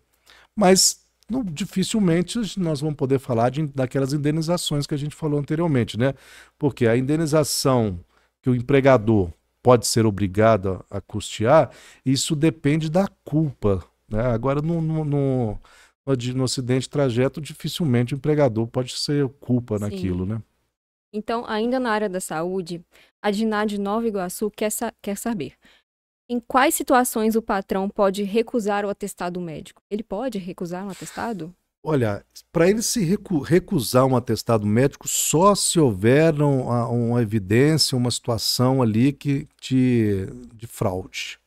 Mas dificilmente nós vamos poder falar daquelas indenizações que a gente falou anteriormente, né? Porque a indenização que o empregador pode ser obrigado a custear, isso depende da culpa, né? Agora, no acidente de trajeto, dificilmente o empregador pode ser culpa naquilo, né? Então, ainda na área da saúde, a DINAD Nova Iguaçu quer saber: em quais situações o patrão pode recusar o atestado médico? Ele pode recusar um atestado? Olha, para ele se recusar um atestado médico, só se houver uma evidência, uma situação ali de fraude.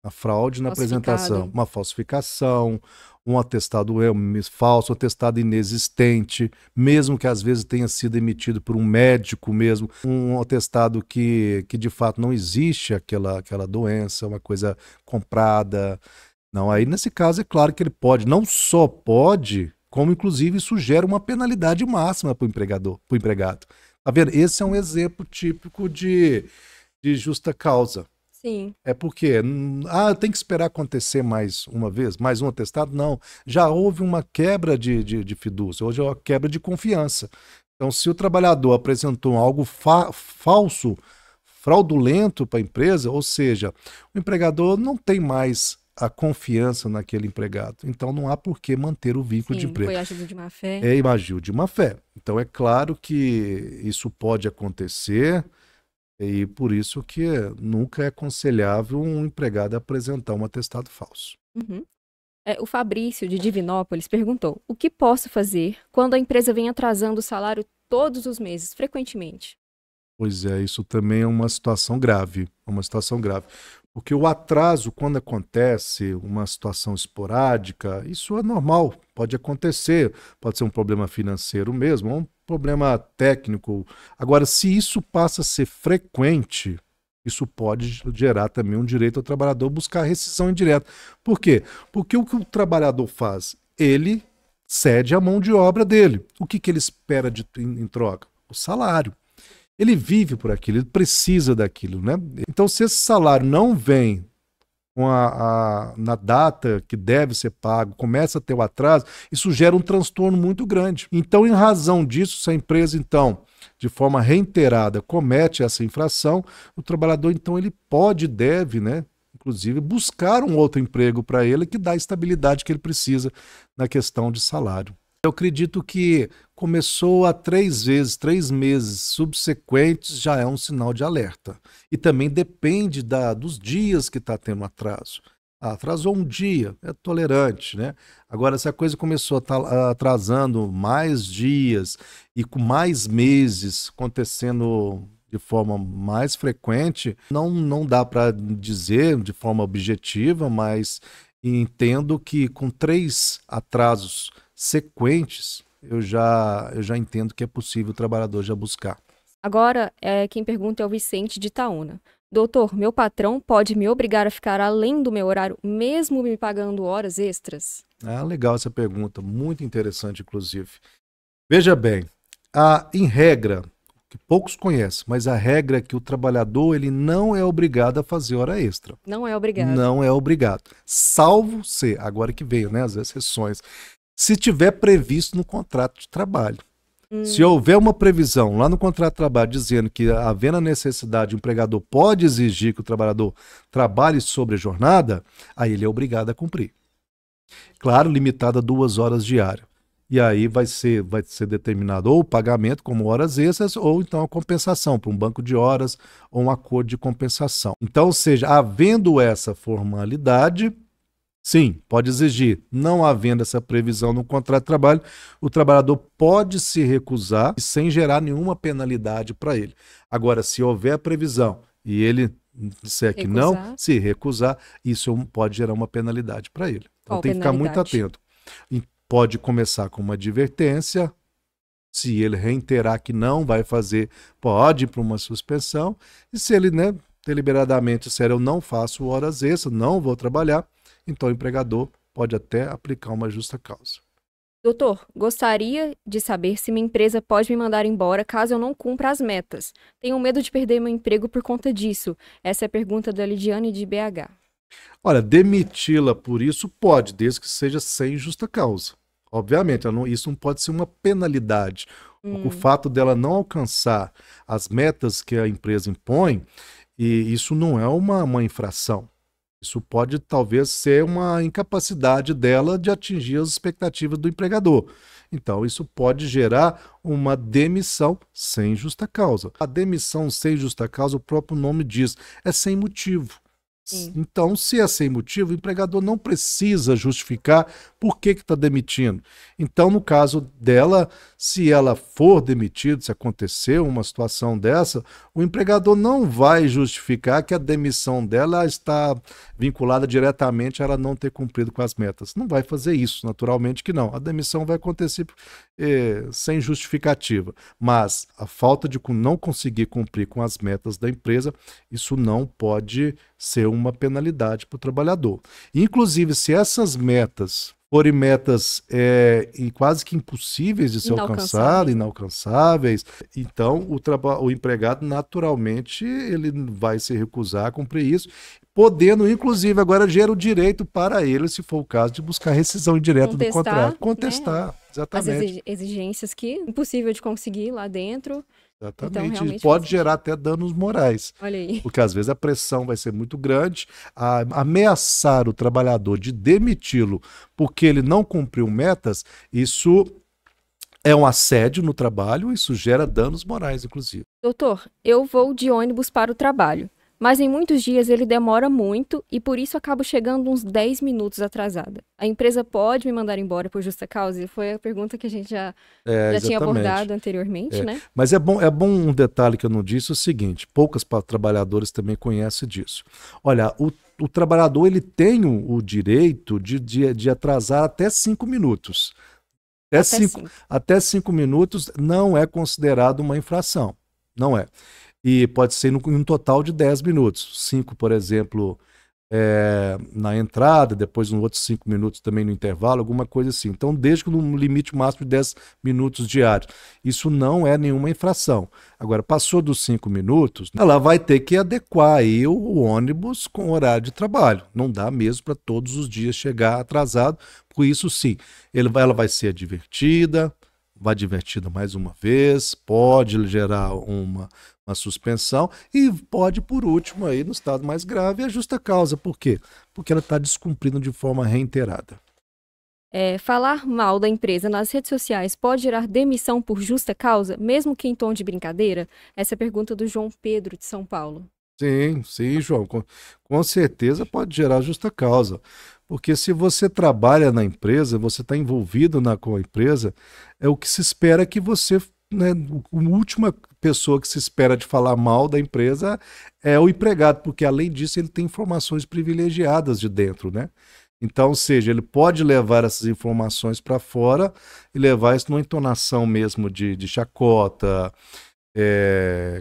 A fraude na apresentação, uma falsificação, um atestado falso, um atestado inexistente, mesmo que às vezes tenha sido emitido por um médico mesmo, um atestado que de fato não existe aquela doença, uma coisa comprada. Não, aí nesse caso é claro que ele pode, não só pode, como inclusive isso gera uma penalidade máxima para o empregado. Tá vendo? Esse é um exemplo típico de justa causa. Sim. É porque, tem que esperar acontecer mais uma vez, mais um atestado? Não, já houve uma quebra de fidúcia, hoje é uma quebra de confiança. Então, se o trabalhador apresentou algo falso, fraudulento para a empresa, ou seja, o empregador não tem mais a confiança naquele empregado. Então, não há por que manter o vínculo de emprego. Foi agido de má fé. Agiu de má fé. Então, é claro que isso pode acontecer. E por isso que nunca é aconselhável um empregado apresentar um atestado falso. O Fabrício, de Divinópolis, perguntou: o que posso fazer quando a empresa vem atrasando o salário todos os meses, frequentemente? Pois é, isso também é uma situação grave. Porque o atraso, quando acontece uma situação esporádica, isso é normal, pode acontecer, pode ser um problema financeiro mesmo, um problema técnico. Agora, se isso passa a ser frequente, isso pode gerar também um direito ao trabalhador buscar rescisão indireta. Por quê? Porque o que o trabalhador faz? Ele cede a mão de obra dele. O que ele espera em troca? O salário. Ele vive por aquilo, ele precisa daquilo, né? Então, se esse salário não vem na data que deve ser pago, começa a ter o atraso, isso gera um transtorno muito grande. Então, em razão disso, se a empresa, então, de forma reiterada, comete essa infração, o trabalhador, então, ele deve, né? Inclusive, buscar um outro emprego para ele que dá a estabilidade que ele precisa na questão de salário. Eu acredito que começou a 3 meses subsequentes já é um sinal de alerta. E também depende dos dias que está tendo atraso. Atrasou um dia, é tolerante, né? Agora, se a coisa começou a estar atrasando mais dias e com mais meses acontecendo de forma mais frequente, não dá para dizer de forma objetiva, mas entendo que com 3 atrasos sequentes, eu já entendo que é possível o trabalhador já buscar. Agora, quem pergunta é o Vicente de Itaúna. Doutor, meu patrão pode me obrigar a ficar além do meu horário, mesmo me pagando horas extras? Ah, legal essa pergunta, muito interessante, inclusive. Veja bem, em regra, que poucos conhecem, mas a regra é que o trabalhador ele não é obrigado a fazer hora extra. Não é obrigado. Não é obrigado. Salvo se, agora que veio, né, as exceções, se tiver previsto no contrato de trabalho. Se houver uma previsão lá no contrato de trabalho dizendo que, havendo a necessidade, o empregador pode exigir que o trabalhador trabalhe sobre a jornada, aí ele é obrigado a cumprir. Claro, limitado a 2 horas diárias. E aí vai ser determinado ou o pagamento como horas extras ou então a compensação para um banco de horas ou um acordo de compensação. Então, ou seja, havendo essa formalidade, sim, pode exigir. Não havendo essa previsão no contrato de trabalho, o trabalhador pode se recusar sem gerar nenhuma penalidade para ele. Agora, se houver a previsão e ele disser que não, se recusar, isso pode gerar uma penalidade para ele. Então tem que ficar muito atento. E pode começar com uma advertência. Se ele reiterar que não vai fazer, pode ir para uma suspensão. E se ele, deliberadamente disser eu não faço horas extras, não vou trabalhar, então o empregador pode até aplicar uma justa causa. Doutor, gostaria de saber se minha empresa pode me mandar embora caso eu não cumpra as metas. Tenho medo de perder meu emprego por conta disso. Essa é a pergunta da Lidiane de BH. Olha, demiti-la por isso pode, desde que seja sem justa causa. Obviamente, isso não pode ser uma penalidade. O fato dela não alcançar as metas que a empresa impõe, e isso não é uma infração. Isso pode talvez ser uma incapacidade dela de atingir as expectativas do empregador. Então, isso pode gerar uma demissão sem justa causa. A demissão sem justa causa, o próprio nome diz, é sem motivo. Sim. Então, se é sem motivo, o empregador não precisa justificar por que está demitindo. Então, no caso dela, se ela for demitida, se acontecer uma situação dessa, o empregador não vai justificar que a demissão dela está vinculada diretamente a ela não ter cumprido com as metas. Não vai fazer isso, naturalmente que não. A demissão vai acontecer sem justificativa. Mas a falta de não conseguir cumprir com as metas da empresa, isso não pode ser uma penalidade para o trabalhador. Inclusive, se essas metas forem metas quase que impossíveis de ser alcançadas, inalcançáveis, então o empregado naturalmente ele vai se recusar a cumprir isso, podendo, inclusive, agora gera o direito para ele, se for o caso, de buscar rescisão indireta do contrato. Contestar, exatamente. As exigências que é impossível de conseguir lá dentro. Exatamente, então, pode gerar até danos morais. Olha aí. Porque às vezes a pressão vai ser muito grande, ameaçar o trabalhador de demiti-lo porque ele não cumpriu metas, isso é um assédio no trabalho, isso gera danos morais, inclusive. Doutor, eu vou de ônibus para o trabalho, mas em muitos dias ele demora muito e por isso acabo chegando uns 10 minutos atrasada. A empresa pode me mandar embora por justa causa? Foi a pergunta que a gente já tinha abordado anteriormente, né? Mas é bom um detalhe que eu não disse, o seguinte, poucos trabalhadores também conhecem disso. Olha, o trabalhador ele tem o direito de atrasar até 5 minutos. Até 5 minutos não é considerado uma infração, não é. E pode ser um total de 10 minutos. 5, por exemplo, na entrada, depois uns outros 5 minutos também no intervalo, alguma coisa assim. Então, desde que no limite máximo de 10 minutos diários. Isso não é nenhuma infração. Agora, passou dos 5 minutos, ela vai ter que adequar aí o ônibus com o horário de trabalho. Não dá mesmo para todos os dias chegar atrasado. Por isso, sim, ela vai ser advertida, vai advertida mais uma vez, pode gerar uma suspensão e pode, por último, aí, no estado mais grave, a justa causa. Por quê? Porque ela está descumprindo de forma reiterada. Falar mal da empresa nas redes sociais pode gerar demissão por justa causa, mesmo que em tom de brincadeira? Essa é a pergunta do João Pedro, de São Paulo. Sim, sim, João, com certeza pode gerar justa causa. Porque se você trabalha na empresa, você está envolvido com a empresa, é o que se espera que você, né, a última pessoa que se espera de falar mal da empresa é o empregado, porque além disso ele tem informações privilegiadas de dentro, né? Então, ou seja, ele pode levar essas informações para fora e levar isso numa entonação mesmo de chacota,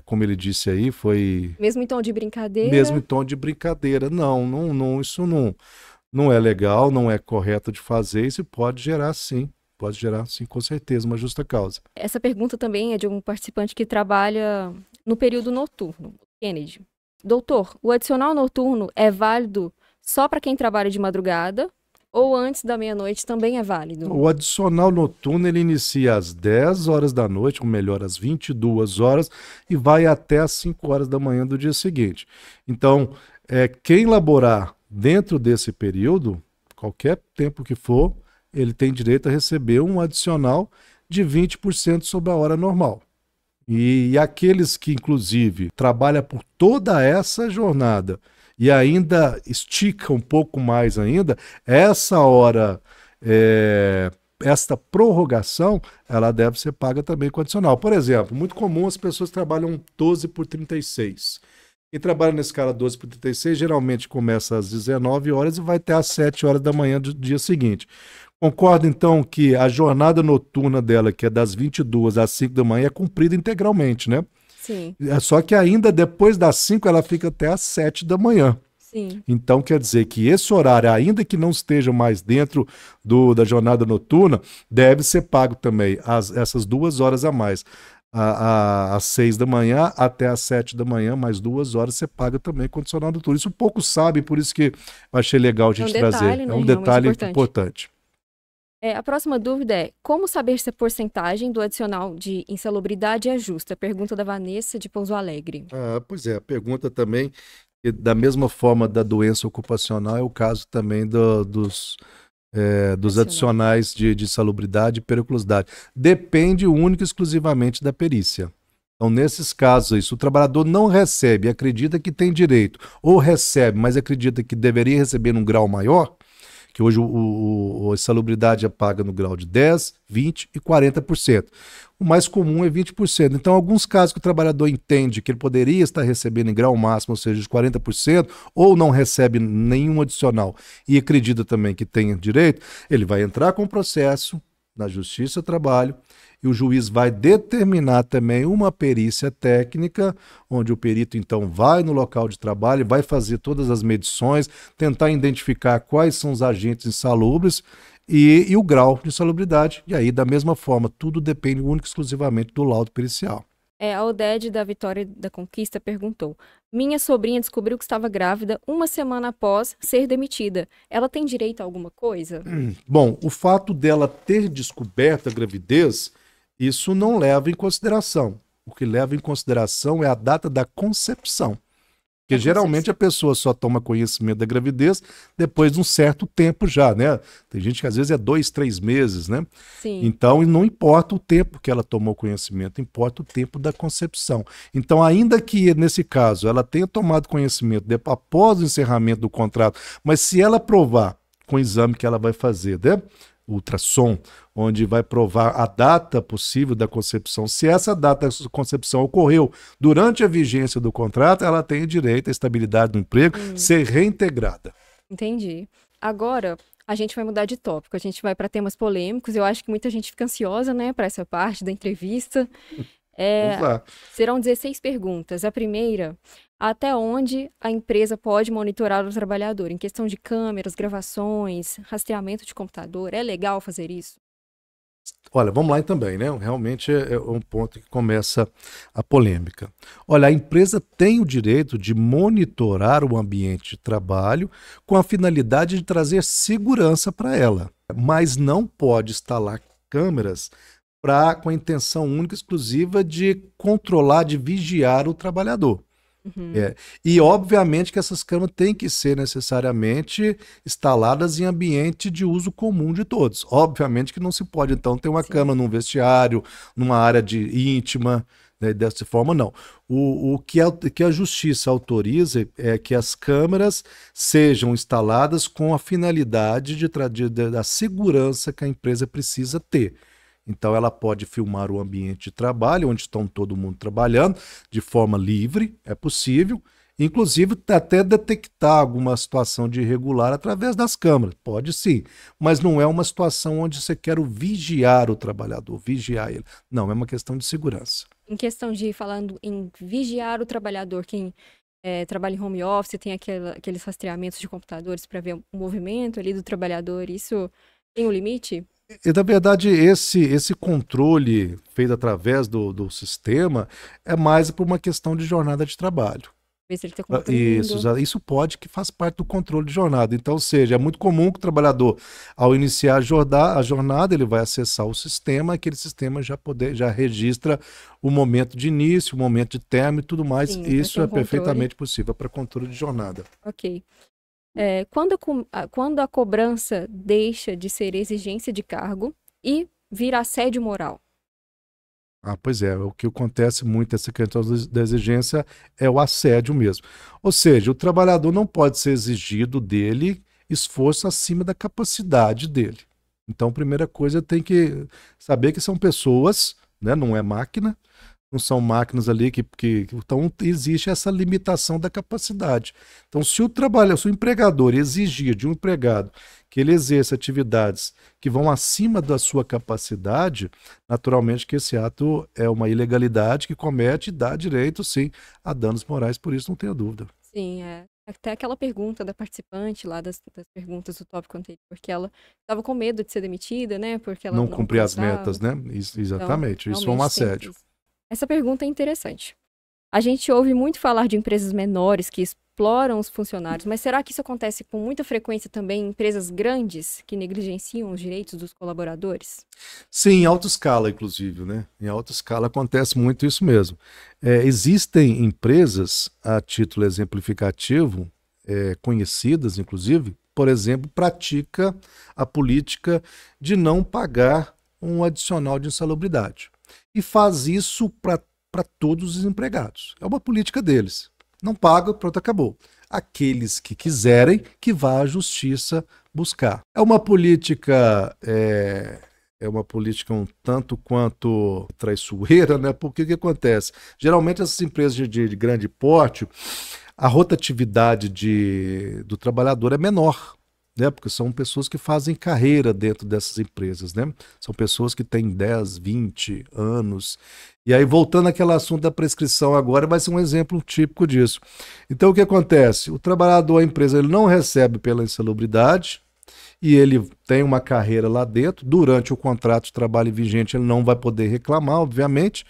como ele disse aí, foi Mesmo em tom de brincadeira? mesmo em tom de brincadeira. Não, isso não é legal, não é correto de fazer, isso pode gerar sim, com certeza, uma justa causa. Essa pergunta também é de um participante que trabalha no período noturno, Kennedy. Doutor, o adicional noturno é válido só para quem trabalha de madrugada ou antes da meia-noite também é válido? O adicional noturno ele inicia às 10 horas da noite, ou melhor, às 22 horas, e vai até às 5 horas da manhã do dia seguinte. Então, quem laborar dentro desse período, qualquer tempo que for, ele tem direito a receber um adicional de 20% sobre a hora normal. E aqueles que, inclusive, trabalham por toda essa jornada e ainda estica um pouco mais ainda, essa hora, esta prorrogação, ela deve ser paga também com adicional. Por exemplo, muito comum as pessoas trabalham 12 por 36. Quem trabalha nesse cara 12 por 36 geralmente começa às 19 horas e vai até às 7 horas da manhã do dia seguinte. Concordo, então, que a jornada noturna dela, que é das 22 às 5 da manhã, é cumprida integralmente, né? Sim. Só que ainda depois das 5 ela fica até às 7 da manhã. Sim. Então quer dizer que esse horário, ainda que não esteja mais dentro da jornada noturna, deve ser pago também essas 2 horas a mais. Às 6 da manhã até às 7 da manhã, mais 2 horas, você paga também com adicional noturno. Isso poucos sabem, por isso que eu achei legal a gente trazer. Né? É um detalhe importante. A próxima dúvida é: como saber se a porcentagem do adicional de insalubridade é justa? Pergunta da Vanessa, de Pouso Alegre. Pois é, a pergunta também, da mesma forma da doença ocupacional, é o caso também dos adicionais de insalubridade e periculosidade. Depende única e exclusivamente da perícia. Então, nesses casos, se o trabalhador não recebe, acredita que tem direito, ou recebe, mas acredita que deveria receber num grau maior, que hoje a insalubridade é paga no grau de 10%, 20% e 40%. O mais comum é 20%. Então, em alguns casos que o trabalhador entende que ele poderia estar recebendo em grau máximo, ou seja, de 40%, ou não recebe nenhum adicional e acredita também que tem direito, ele vai entrar com o processo na Justiça do Trabalho e o juiz vai determinar também uma perícia técnica, onde o perito então vai no local de trabalho, vai fazer todas as medições, tentar identificar quais são os agentes insalubres e o grau de insalubridade. E aí, da mesma forma, tudo depende única e exclusivamente do laudo pericial. A Odete da Vitória da Conquista perguntou: minha sobrinha descobriu que estava grávida uma semana após ser demitida. Ela tem direito a alguma coisa? Bom, o fato dela ter descoberto a gravidez, isso não leva em consideração. O que leva em consideração é a data da concepção. Porque geralmente a pessoa só toma conhecimento da gravidez depois de um certo tempo já, né? Tem gente que às vezes é 2, 3 meses, né? Sim. Então não importa o tempo que ela tomou conhecimento, importa o tempo da concepção. Então, ainda que nesse caso ela tenha tomado conhecimento após o encerramento do contrato, mas se ela provar com o exame que ela vai fazer, né? Ultrassom, onde vai provar a data possível da concepção. Se essa data da concepção ocorreu durante a vigência do contrato, ela tem direito à estabilidade do emprego, ser reintegrada. Entendi. Agora, a gente vai mudar de tópico, a gente vai para temas polêmicos. Eu acho que muita gente fica ansiosa, né, para essa parte da entrevista. Vamos lá. Serão 16 perguntas. A primeira: até onde a empresa pode monitorar o trabalhador? Em questão de câmeras, gravações, rastreamento de computador, é legal fazer isso? Olha, vamos lá também, né? Realmente é um ponto que começa a polêmica. Olha, a empresa tem o direito de monitorar o ambiente de trabalho com a finalidade de trazer segurança para ela, mas não pode instalar câmeras com a intenção única e exclusiva de controlar, de vigiar o trabalhador. Uhum. E obviamente que essas câmeras têm que ser necessariamente instaladas em ambiente de uso comum de todos. Obviamente que não se pode, então, ter uma Sim. câmera num vestiário, numa área íntima, né, dessa forma, não. Que a justiça autoriza é que as câmeras sejam instaladas com a finalidade da segurança que a empresa precisa ter. Então, ela pode filmar o ambiente de trabalho, onde estão todo mundo trabalhando, de forma livre, é possível. Inclusive, até detectar alguma situação de irregular através das câmeras. Pode sim, mas não é uma situação onde você quer vigiar o trabalhador, vigiar ele. Não, é uma questão de segurança. Em questão de, falando em vigiar o trabalhador, quem trabalha em home office, tem aqueles rastreamentos de computadores para ver o movimento ali do trabalhador, isso tem um limite? E, na verdade, esse controle feito através do sistema é mais por uma questão de jornada de trabalho. Ver se ele está cumprindo. Isso pode que faz parte do controle de jornada. Então, ou seja, é muito comum que o trabalhador, ao iniciar a jornada, ele vai acessar o sistema, aquele sistema já registra o momento de início, o momento de término e tudo mais. Sim, Isso é perfeitamente possível para controle de jornada. Ok. Quando a cobrança deixa de ser exigência de cargo e vira assédio moral? Pois é, o que acontece muito essa questão da exigência é o assédio mesmo. Ou seja, o trabalhador não pode ser exigido dele esforço acima da capacidade dele. Então, a primeira coisa tem que saber que são pessoas, né, não é máquina, não são máquinas ali então existe essa limitação da capacidade. Então, se o empregador exigir de um empregado que ele exerça atividades que vão acima da sua capacidade, naturalmente que esse ato é uma ilegalidade que comete e dá direito, sim, a danos morais, por isso não tenha dúvida. Sim, até aquela pergunta da participante lá das perguntas do tópico anterior, porque ela estava com medo de ser demitida, né? Porque ela não não cumprir as alcançava. metas, né? Exatamente, Então, isso é um assédio. Essa pergunta é interessante. A gente ouve muito falar de empresas menores que exploram os funcionários, mas será que isso acontece com muita frequência também em empresas grandes que negligenciam os direitos dos colaboradores? Sim, em alta escala, inclusive, né? Em alta escala acontece muito isso mesmo. Existem empresas, a título exemplificativo, conhecidas, inclusive, por exemplo, pratica a política de não pagar um adicional de insalubridade. E faz isso para todos os empregados. É uma política deles. Não paga, pronto, acabou. Aqueles que quiserem, que vá à justiça buscar. É uma política um tanto quanto traiçoeira, né? Porque o que acontece? Geralmente essas empresas de grande porte, a rotatividade do trabalhador é menor. Né? Porque são pessoas que fazem carreira dentro dessas empresas, né? São pessoas que têm 10, 20 anos. E aí, voltando àquele assunto da prescrição agora, vai ser um exemplo típico disso. Então, o que acontece? O trabalhador, a empresa, ele não recebe pela insalubridade e ele tem uma carreira lá dentro. Durante o contrato de trabalho vigente, ele não vai poder reclamar, obviamente.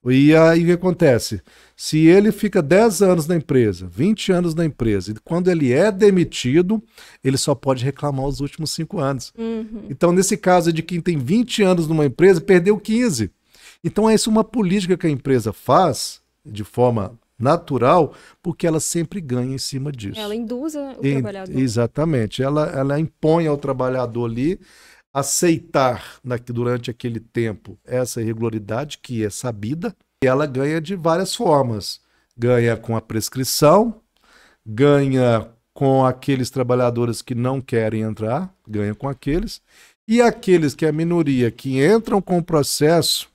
E aí o que acontece? Se ele fica 10 anos na empresa, 20 anos na empresa, e quando ele é demitido, ele só pode reclamar os últimos 5 anos. Uhum. Então, nesse caso de quem tem 20 anos numa empresa, perdeu 15. Então, essa é uma política que a empresa faz de forma natural, porque ela sempre ganha em cima disso. Ela induz o trabalhador. Exatamente. Ela impõe ao trabalhador ali aceitar durante aquele tempo essa irregularidade que é sabida, e ela ganha de várias formas. Ganha com a prescrição, ganha com aqueles trabalhadores que não querem entrar, ganha com aqueles, e aqueles que é a minoria que entram com o processo,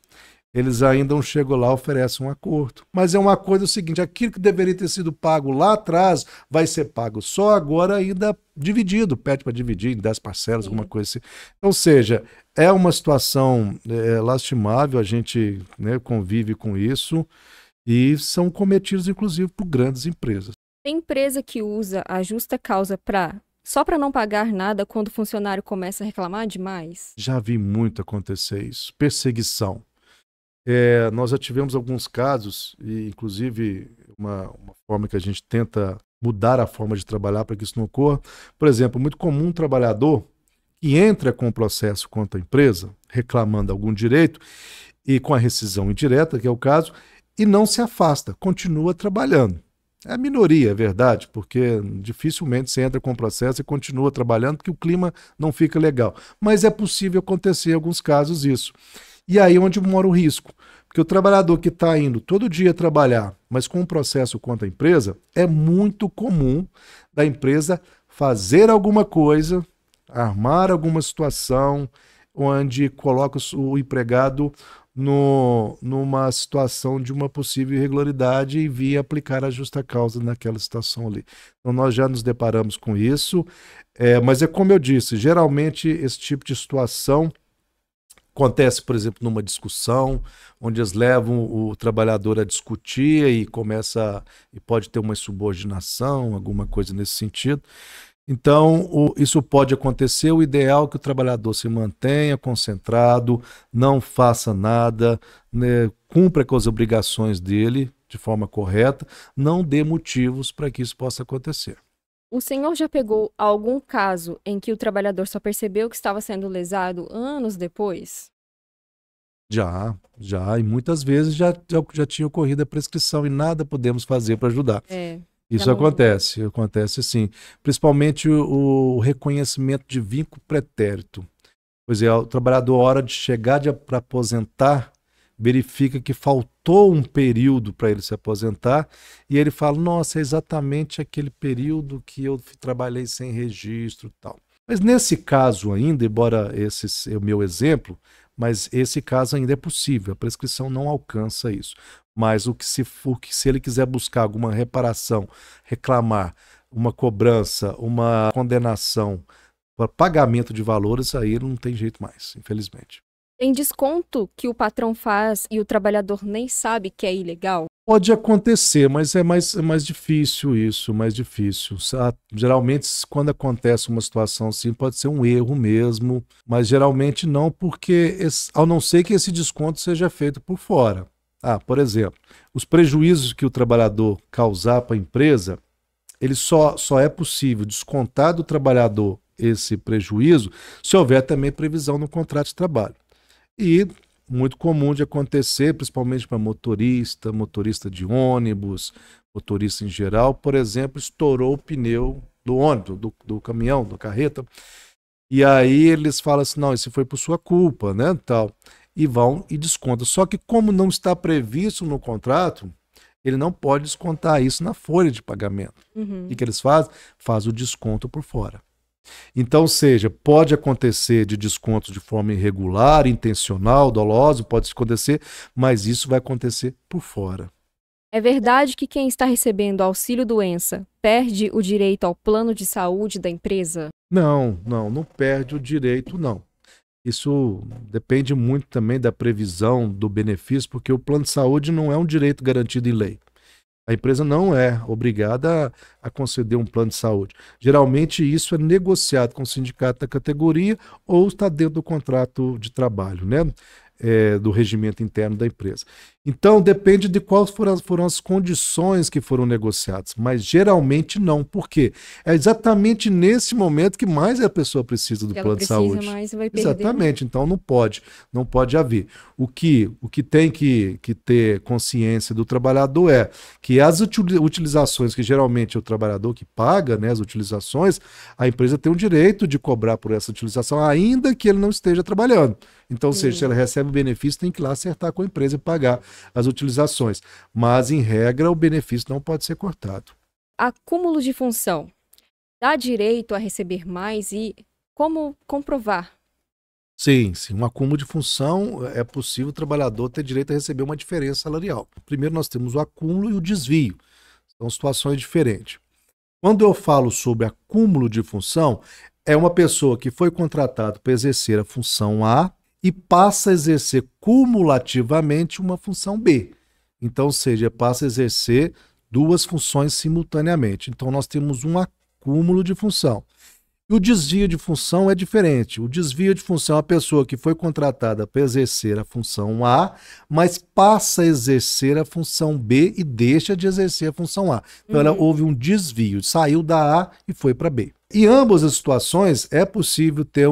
eles ainda não chegam lá, oferecem um acordo. Mas é um acordo seguinte, aquilo que deveria ter sido pago lá atrás vai ser pago só agora ainda dividido, pede para dividir em 10 parcelas, alguma coisa assim. Ou seja, é uma situação lastimável, a gente, né, convive com isso e são cometidos inclusive por grandes empresas. Tem empresa que usa a justa causa só para não pagar nada quando o funcionário começa a reclamar demais? Já vi muito acontecer isso, perseguição. Nós já tivemos alguns casos, e inclusive uma forma que a gente tenta mudar a forma de trabalhar para que isso não ocorra. Por exemplo, muito comum um trabalhador que entra com o processo contra a empresa, reclamando algum direito, e com a rescisão indireta, que é o caso, e não se afasta, continua trabalhando. É a minoria, é verdade, porque dificilmente você entra com o processo e continua trabalhando porque o clima não fica legal. Mas é possível acontecer em alguns casos isso. E aí é onde mora o risco. Porque o trabalhador que está indo todo dia trabalhar, mas com um processo contra a empresa, é muito comum da empresa fazer alguma coisa, armar alguma situação onde coloca o empregado numa situação de uma possível irregularidade e vir aplicar a justa causa naquela situação ali. Então nós já nos deparamos com isso, mas é como eu disse, geralmente esse tipo de situação acontece, por exemplo, numa discussão, onde eles levam o trabalhador a discutir e pode ter uma insubordinação, alguma coisa nesse sentido. Então, isso pode acontecer. O ideal é que o trabalhador se mantenha concentrado, não faça nada, né, cumpra com as obrigações dele de forma correta, não dê motivos para que isso possa acontecer. O senhor já pegou algum caso em que o trabalhador só percebeu que estava sendo lesado anos depois? Já, e muitas vezes já tinha ocorrido a prescrição e nada podemos fazer para ajudar. Isso não... acontece sim. Principalmente o reconhecimento de vínculo pretérito. Pois é, o trabalhador, a hora de chegar para aposentar, verifica que faltou um período para ele se aposentar e ele fala, nossa, é exatamente aquele período que eu trabalhei sem registro e tal. Mas nesse caso ainda, embora esse é o meu exemplo, mas esse caso ainda é possível, a prescrição não alcança isso. Mas se ele quiser buscar alguma reparação, reclamar uma cobrança, uma condenação para pagamento de valores, aí não tem jeito mais, infelizmente. Tem desconto que o patrão faz e o trabalhador nem sabe que é ilegal? Pode acontecer, mas é mais difícil isso, mais difícil. Geralmente, quando acontece uma situação assim, pode ser um erro mesmo, mas geralmente não, porque ao não ser que esse desconto seja feito por fora. Por exemplo, os prejuízos que o trabalhador causar para a empresa, ele só é possível descontar do trabalhador esse prejuízo se houver também previsão no contrato de trabalho. E muito comum de acontecer, principalmente para motorista de ônibus, motorista em geral, por exemplo, estourou o pneu do ônibus, do caminhão, da carreta, e aí eles falam assim, não, isso foi por sua culpa, né, tal, e vão e descontam. Só que como não está previsto no contrato, ele não pode descontar isso na folha de pagamento. O que eles fazem? Faz o desconto por fora. Então, pode acontecer de desconto de forma irregular, intencional, dolosa, pode acontecer, mas isso vai acontecer por fora. É verdade que quem está recebendo auxílio-doença perde o direito ao plano de saúde da empresa? Não perde o direito, não. Isso depende muito também da previsão do benefício, porque o plano de saúde não é um direito garantido em lei. A empresa não é obrigada a conceder um plano de saúde. Geralmente isso é negociado com o sindicato da categoria ou está dentro do contrato de trabalho, né? Do regimento interno da empresa. Então depende de quais foram as condições que foram negociadas, mas geralmente não. Por quê? É exatamente nesse momento que mais a pessoa precisa do plano de saúde. Mais, vai perder. Exatamente, então não pode haver. O que tem que ter consciência do trabalhador é que as utilizações que geralmente é o trabalhador que paga, né, as utilizações, a empresa tem o direito de cobrar por essa utilização, ainda que ele não esteja trabalhando. Então, ou seja, se ela recebe o benefício, tem que ir lá acertar com a empresa e pagar as utilizações. Mas, em regra, o benefício não pode ser cortado. Acúmulo de função dá direito a receber mais e como comprovar? Sim. Um acúmulo de função é possível o trabalhador ter direito a receber uma diferença salarial. Primeiro nós temos o acúmulo e o desvio. São situações diferentes. Quando eu falo sobre acúmulo de função, é uma pessoa que foi contratada para exercer a função A e passa a exercer cumulativamente uma função B. Então, ou seja, passa a exercer duas funções simultaneamente. Então, nós temos um acúmulo de função. E o desvio de função é diferente. O desvio de função é a pessoa que foi contratada para exercer a função A, mas passa a exercer a função B e deixa de exercer a função A. Então, houve um desvio, saiu da A e foi para B. Em ambas as situações, é possível ter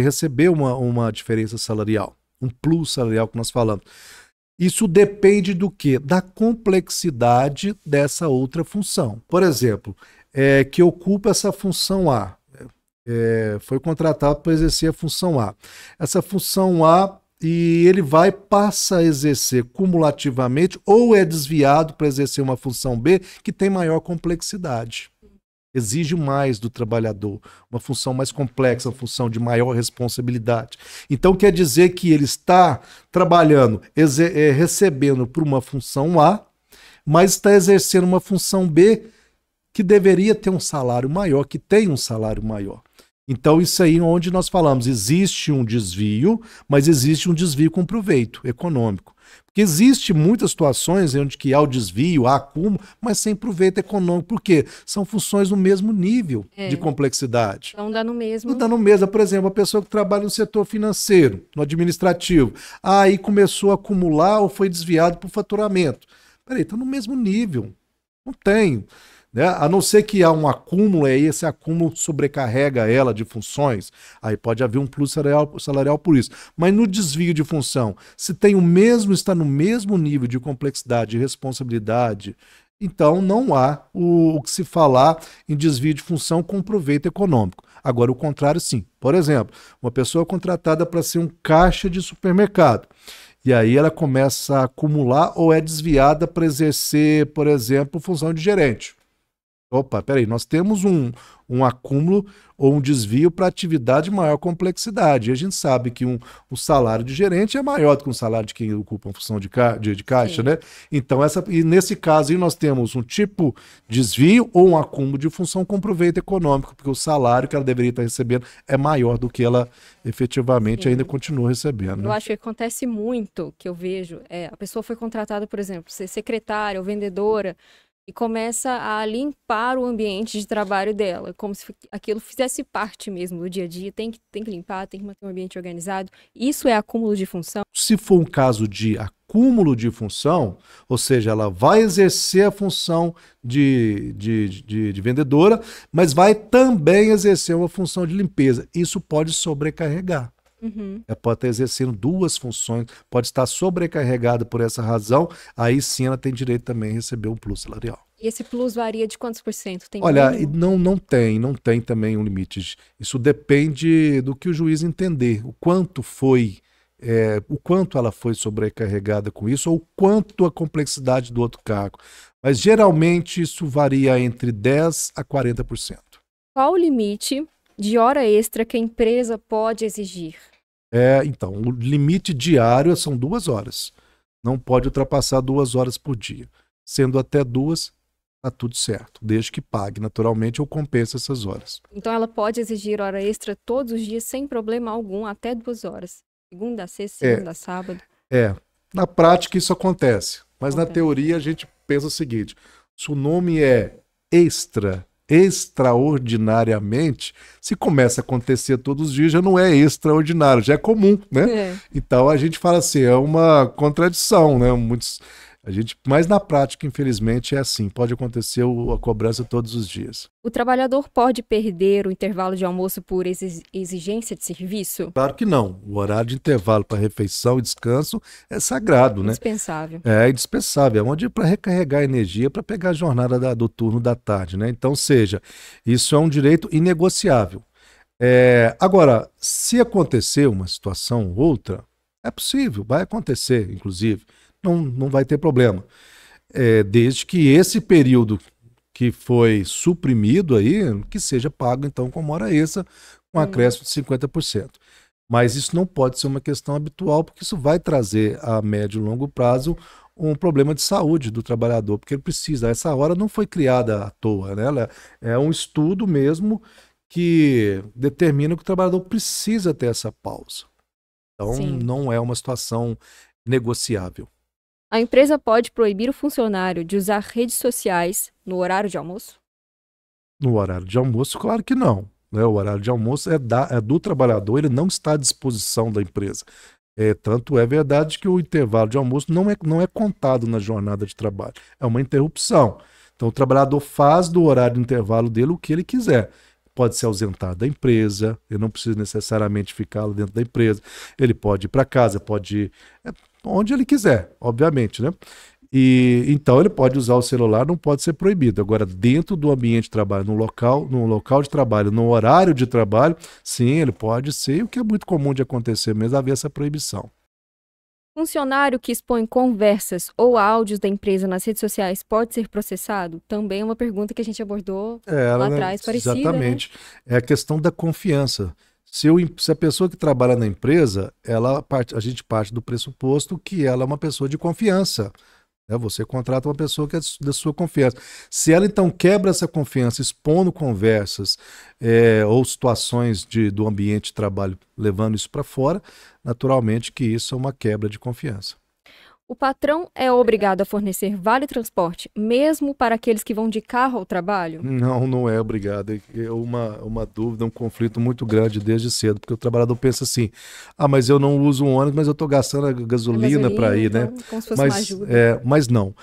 receber uma diferença salarial, um plus salarial que nós falamos. Isso depende do quê? Da complexidade dessa outra função. Por exemplo, que ocupa essa função A. Foi contratado para exercer a função A. Essa função A, e ele passa a exercer cumulativamente ou é desviado para exercer uma função B que tem maior complexidade. Exige mais do trabalhador, uma função mais complexa, uma função de maior responsabilidade. Então quer dizer que ele está trabalhando, recebendo por uma função A, mas está exercendo uma função B que deveria ter um salário maior, que tem um salário maior. Então isso aí é onde nós falamos, existe um desvio, mas existe um desvio com proveito econômico. Porque existe muitas situações onde que há o desvio, há acúmulo, mas sem proveito econômico. Por quê? São funções no mesmo nível de complexidade. Não dá no mesmo. Não dá no mesmo. Por exemplo, a pessoa que trabalha no setor financeiro, no administrativo, aí começou a acumular ou foi desviado por faturamento. Peraí, está no mesmo nível. Não tem. Né? A não ser que há um acúmulo, aí esse acúmulo sobrecarrega ela de funções, aí pode haver um plus salarial por isso. Mas no desvio de função, se tem está no mesmo nível de complexidade e responsabilidade, então não há o que se falar em desvio de função com proveito econômico. Agora, o contrário, sim. Por exemplo, uma pessoa contratada para ser um caixa de supermercado. E aí ela começa a acumular ou é desviada para exercer, por exemplo, função de gerente. Opa, peraí, nós temos um acúmulo ou um desvio para atividade de maior complexidade. E a gente sabe que o salário de gerente é maior do que um salário de quem ocupa uma função de caixa, né? Então, e nesse caso aí nós temos um tipo de desvio ou um acúmulo de função com proveito econômico, porque o salário que ela deveria estar recebendo é maior do que ela efetivamente ainda continua recebendo. Né? Eu acho que acontece muito, que eu vejo, a pessoa foi contratada, por exemplo, ser secretária ou vendedora, e começa a limpar o ambiente de trabalho dela, como se aquilo fizesse parte mesmo do dia a dia, tem que limpar, tem que manter um ambiente organizado. Isso é acúmulo de função? Se for um caso de acúmulo de função, ou seja, ela vai exercer a função de vendedora, mas vai também exercer uma função de limpeza. Isso pode sobrecarregar. Pode estar exercendo duas funções, pode estar sobrecarregada por essa razão, aí sim ela tem direito também a receber um plus salarial. E esse plus varia de quantos por cento? Olha, não tem também um limite. Isso depende do que o juiz entender, o quanto ela foi sobrecarregada com isso, ou o quanto a complexidade do outro cargo. Mas geralmente isso varia entre 10% a 40%. Qual o limite de hora extra que a empresa pode exigir? Então, o limite diário são 2 horas. Não pode ultrapassar 2 horas por dia. Sendo até 2, está tudo certo. Desde que pague naturalmente ou compense essas horas. Então ela pode exigir hora extra todos os dias sem problema algum, até 2 horas. Segunda a sexta, segunda a sábado. Na prática isso acontece. Mas na teoria a gente pensa o seguinte: se o nome é extraordinariamente, se começa a acontecer todos os dias, já não é extraordinário, já é comum, né? Então a gente fala assim, é uma contradição, né? Mas na prática, infelizmente, é assim, pode acontecer a cobrança todos os dias. O trabalhador pode perder o intervalo de almoço por exigência de serviço? Claro que não. O horário de intervalo para refeição e descanso é sagrado, né? Indispensável. É indispensável. É onde para recarregar energia para pegar a jornada do turno da tarde, né? Então, isso é um direito inegociável. Agora, se acontecer uma situação ou outra, é possível, vai acontecer, inclusive. Não vai ter problema. Desde que esse período que foi suprimido aí, que seja pago então como hora extra, com acréscimo de 50%. Mas isso não pode ser uma questão habitual, porque isso vai trazer a médio e longo prazo um problema de saúde do trabalhador, porque ele precisa. Essa hora não foi criada à toa, né? Ela é um estudo mesmo que determina que o trabalhador precisa ter essa pausa. Então não é uma situação negociável. A empresa pode proibir o funcionário de usar redes sociais no horário de almoço? No horário de almoço, claro que não. Né? O horário de almoço é do trabalhador, ele não está à disposição da empresa. Tanto é verdade que o intervalo de almoço não é contado na jornada de trabalho. É uma interrupção. Então o trabalhador faz do horário de intervalo dele o que ele quiser. Pode se ausentar da empresa, ele não precisa necessariamente ficar lá dentro da empresa. Ele pode ir para casa, pode onde ele quiser, obviamente, né? E então ele pode usar o celular, não pode ser proibido. Agora, dentro do ambiente de trabalho, no local de trabalho, no horário de trabalho, sim, ele pode ser, e o que é muito comum de acontecer mesmo, haver essa proibição. Funcionário que expõe conversas ou áudios da empresa nas redes sociais pode ser processado? Também é uma pergunta que a gente abordou lá atrás, parecida, exatamente. Né? É a questão da confiança. Se a pessoa que trabalha na empresa, a gente parte do pressuposto que ela é uma pessoa de confiança. Você contrata uma pessoa que é da sua confiança. Se ela, então, quebra essa confiança, expondo conversas ou situações do ambiente de trabalho, levando isso para fora, naturalmente que isso é uma quebra de confiança. O patrão é obrigado a fornecer vale-transporte, mesmo para aqueles que vão de carro ao trabalho? Não, não é obrigado. É uma dúvida, um conflito muito grande desde cedo, porque o trabalhador pensa assim, mas eu não uso um ônibus, mas eu estou gastando a gasolina para ir, então, né? Como se fosse uma ajuda. Mas não.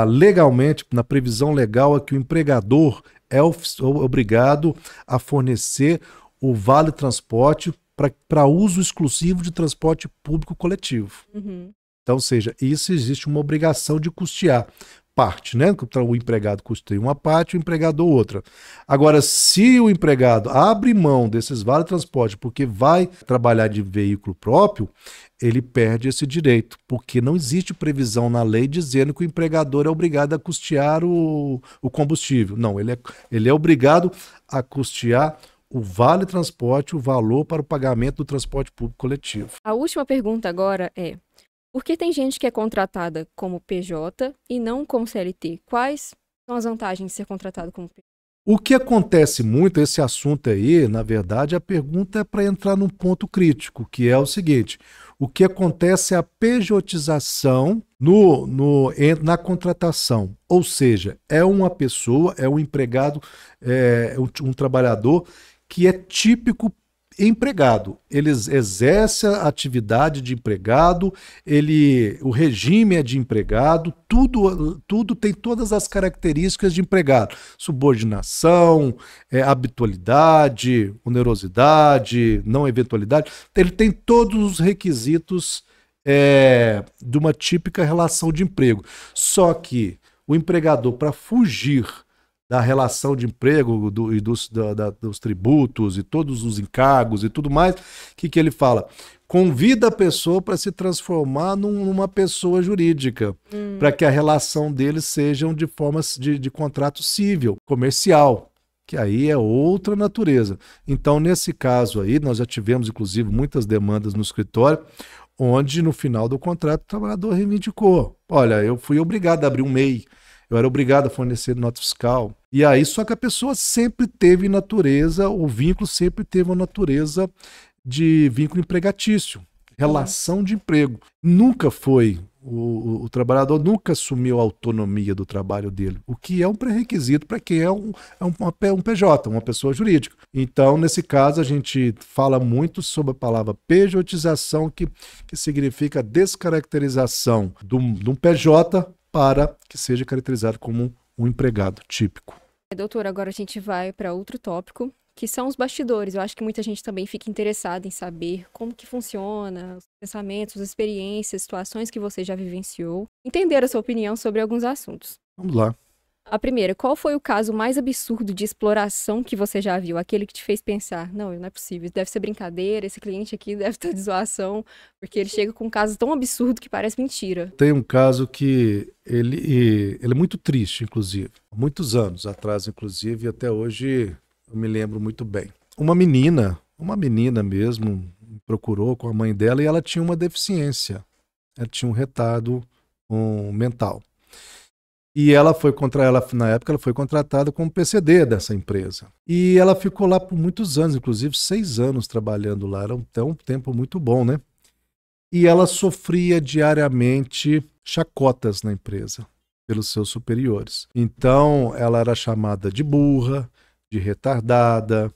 Legalmente, na previsão legal, é que o empregador é obrigado a fornecer o vale-transporte para uso exclusivo de transporte público coletivo. Uhum. Então, ou seja, isso existe uma obrigação de custear parte, né? O empregado custeia uma parte, o empregador outra. Agora, se o empregado abre mão desses vale-transporte porque vai trabalhar de veículo próprio, ele perde esse direito, porque não existe previsão na lei dizendo que o empregador é obrigado a custear o combustível. Não, ele é obrigado a custear o vale-transporte, o valor para o pagamento do transporte público coletivo. A última pergunta agora é: por que tem gente que é contratada como PJ e não como CLT? Quais são as vantagens de ser contratado como PJ? O que acontece muito, esse assunto aí, na verdade, a pergunta é para entrar num ponto crítico, que é o seguinte: o que acontece é a pejotização na contratação. Ou seja, é uma pessoa, é um empregado, um trabalhador que é típico empregado. Ele exerce a atividade de empregado, o regime é de empregado, tudo tem todas as características de empregado. Subordinação, habitualidade, onerosidade, não eventualidade. Ele tem todos os requisitos de uma típica relação de emprego. Só que o empregador, para fugir da relação de emprego e dos tributos e todos os encargos e tudo mais, o que ele fala? Convida a pessoa para se transformar numa pessoa jurídica, para que a relação deles seja de forma de contrato civil, comercial, que aí é outra natureza. Então, nesse caso aí, nós já tivemos, inclusive, muitas demandas no escritório, onde, no final do contrato, o trabalhador reivindicou: olha, eu fui obrigado a abrir um MEI, eu era obrigado a fornecer nota fiscal. E aí, só que a pessoa sempre teve natureza, o vínculo sempre teve uma natureza de vínculo empregatício, relação de emprego. Nunca foi, o trabalhador nunca assumiu a autonomia do trabalho dele, o que é um pré-requisito para quem é um PJ, uma pessoa jurídica. Então, nesse caso, a gente fala muito sobre a palavra pejotização, que significa descaracterização de um PJ para que seja caracterizado como um empregado típico. Doutor, agora a gente vai para outro tópico, que são os bastidores. Eu acho que muita gente também fica interessada em saber como que funciona, os pensamentos, as experiências, situações que você já vivenciou, entender a sua opinião sobre alguns assuntos. Vamos lá. A primeira, qual foi o caso mais absurdo de exploração que você já viu? Aquele que te fez pensar: não é possível, isso deve ser brincadeira, esse cliente aqui deve estar de zoação, porque ele chega com um caso tão absurdo que parece mentira. Tem um caso que ele é muito triste, inclusive. Há muitos anos atrás, inclusive, e até hoje eu me lembro muito bem. Uma menina mesmo, me procurou com a mãe dela e ela tinha uma deficiência. Ela tinha um retardo mental. E na época, ela foi contratada como PCD dessa empresa. E ela ficou lá por muitos anos, inclusive 6 anos trabalhando lá. Era um tempo muito bom, né? E ela sofria diariamente chacotas na empresa pelos seus superiores. Então, ela era chamada de burra, de retardada,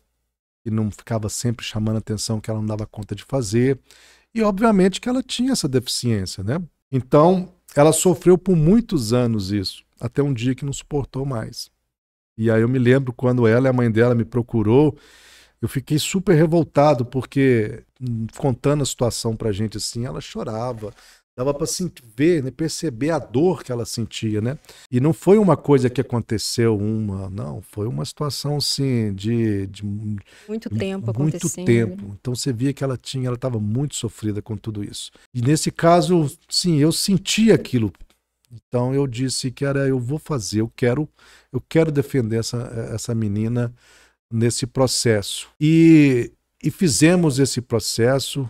e não ficava sempre chamando atenção que ela não dava conta de fazer. E, obviamente, que ela tinha essa deficiência, né? Então, ela sofreu por muitos anos isso, até um dia que não suportou mais. E aí eu me lembro quando ela e a mãe dela me procurou, eu fiquei super revoltado, porque contando a situação pra gente assim, ela chorava. Dava para ver, né, perceber a dor que ela sentia, né? E não foi uma coisa que aconteceu não, foi uma situação assim de muito tempo muito acontecendo. tempo. Então você via que ela estava muito sofrida com tudo isso. E nesse caso, sim, eu senti aquilo. Então eu disse que eu vou fazer, eu quero defender essa menina nesse processo. E fizemos esse processo.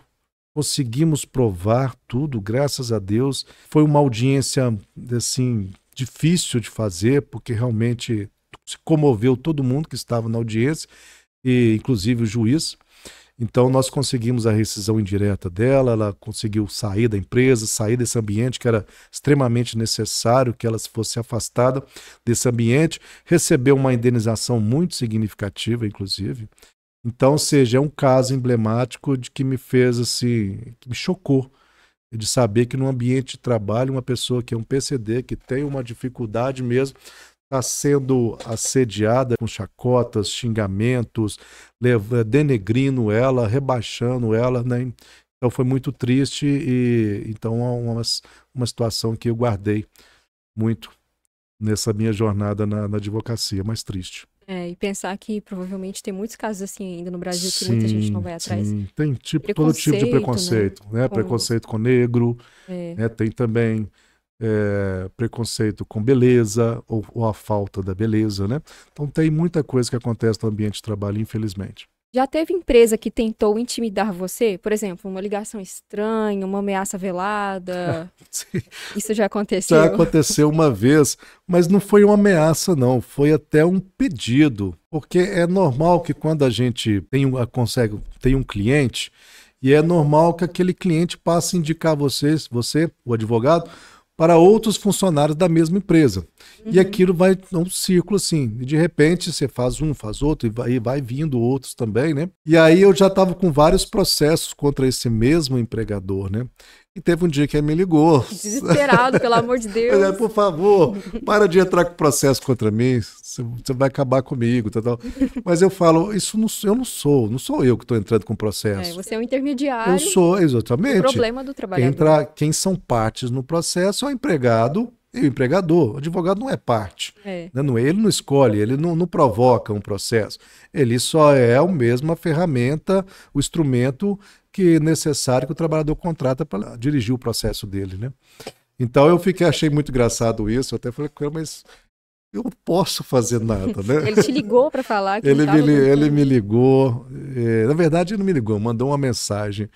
Conseguimos provar tudo, graças a Deus. Foi uma audiência, assim, difícil de fazer, porque realmente se comoveu todo mundo que estava na audiência, e inclusive o juiz. Então nós conseguimos a rescisão indireta dela, ela conseguiu sair da empresa, sair desse ambiente que era extremamente necessário que ela fosse afastada desse ambiente, recebeu uma indenização muito significativa, inclusive. Então, ou seja, é um caso emblemático de que me fez assim, que me chocou, de saber que no ambiente de trabalho, uma pessoa que é um PCD, que tem uma dificuldade mesmo, está sendo assediada com chacotas, xingamentos, denegrindo ela, rebaixando ela, né? Então foi muito triste e então é uma situação que eu guardei muito nessa minha jornada na advocacia, mas triste. E pensar que provavelmente tem muitos casos assim ainda no Brasil que muita gente não vai atrás. Sim, tem todo tipo de preconceito, né? Preconceito com negro, né? Tem também preconceito com beleza ou a falta da beleza, né? Então tem muita coisa que acontece no ambiente de trabalho, infelizmente. Já teve empresa que tentou intimidar você? Por exemplo, uma ligação estranha, uma ameaça velada? Isso já aconteceu? Já aconteceu uma vez, mas não foi uma ameaça, não. Foi até um pedido. Porque é normal que quando a gente tem um cliente, e é normal que aquele cliente passe a indicar você, o advogado, para outros funcionários da mesma empresa. Uhum. E aquilo vai um círculo assim. E de repente você faz um, faz outro, e vai vindo outros também, né? E aí eu já estava com vários processos contra esse mesmo empregador, né? E teve um dia que ele me ligou. Desesperado, pelo amor de Deus. Por favor, para de entrar com processo contra mim, você vai acabar comigo. Tal. Mas eu falo, eu não sou eu que estou entrando com processo. Você é um intermediário. Eu sou, exatamente. O problema do trabalhador. Quem são partes no processo é o empregado e o empregador. O advogado não é parte. Ele não escolhe, ele não provoca um processo. Ele só é a mesma ferramenta, o instrumento que é necessário que o trabalhador contrata para dirigir o processo dele, né? Então eu achei muito engraçado isso, eu até falei com ele, mas eu não posso fazer nada, né? Ele te ligou para falar que ele me ligou, na verdade ele não me ligou, mandou uma mensagem,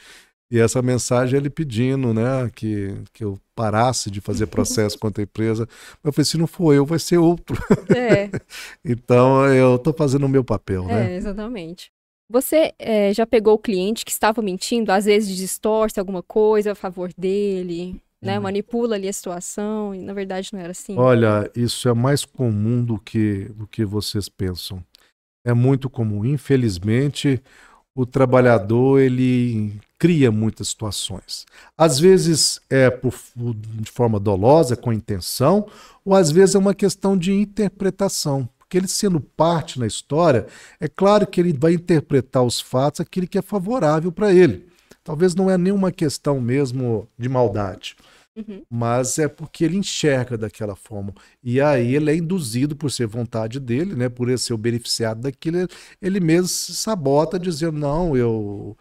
e essa mensagem ele pedindo, né, que eu parasse de fazer processo contra a empresa. Eu falei, se não for eu, vai ser outro. Então eu estou fazendo o meu papel, né? Exatamente. Você já pegou o cliente que estava mentindo, às vezes distorce alguma coisa a favor dele, né? Manipula ali a situação, e na verdade não era assim? Olha, isso é mais comum do que vocês pensam. É muito comum. Infelizmente, o trabalhador, ele cria muitas situações. Às vezes de forma dolosa, com intenção, ou às vezes é uma questão de interpretação. Porque ele sendo parte na história, é claro que ele vai interpretar os fatos aquilo que é favorável para ele. Talvez não é nenhuma questão mesmo de maldade, mas é porque ele enxerga daquela forma. E aí ele é induzido por ser vontade dele, né, por ele ser o beneficiado daquilo, ele mesmo se sabota dizendo, não, eu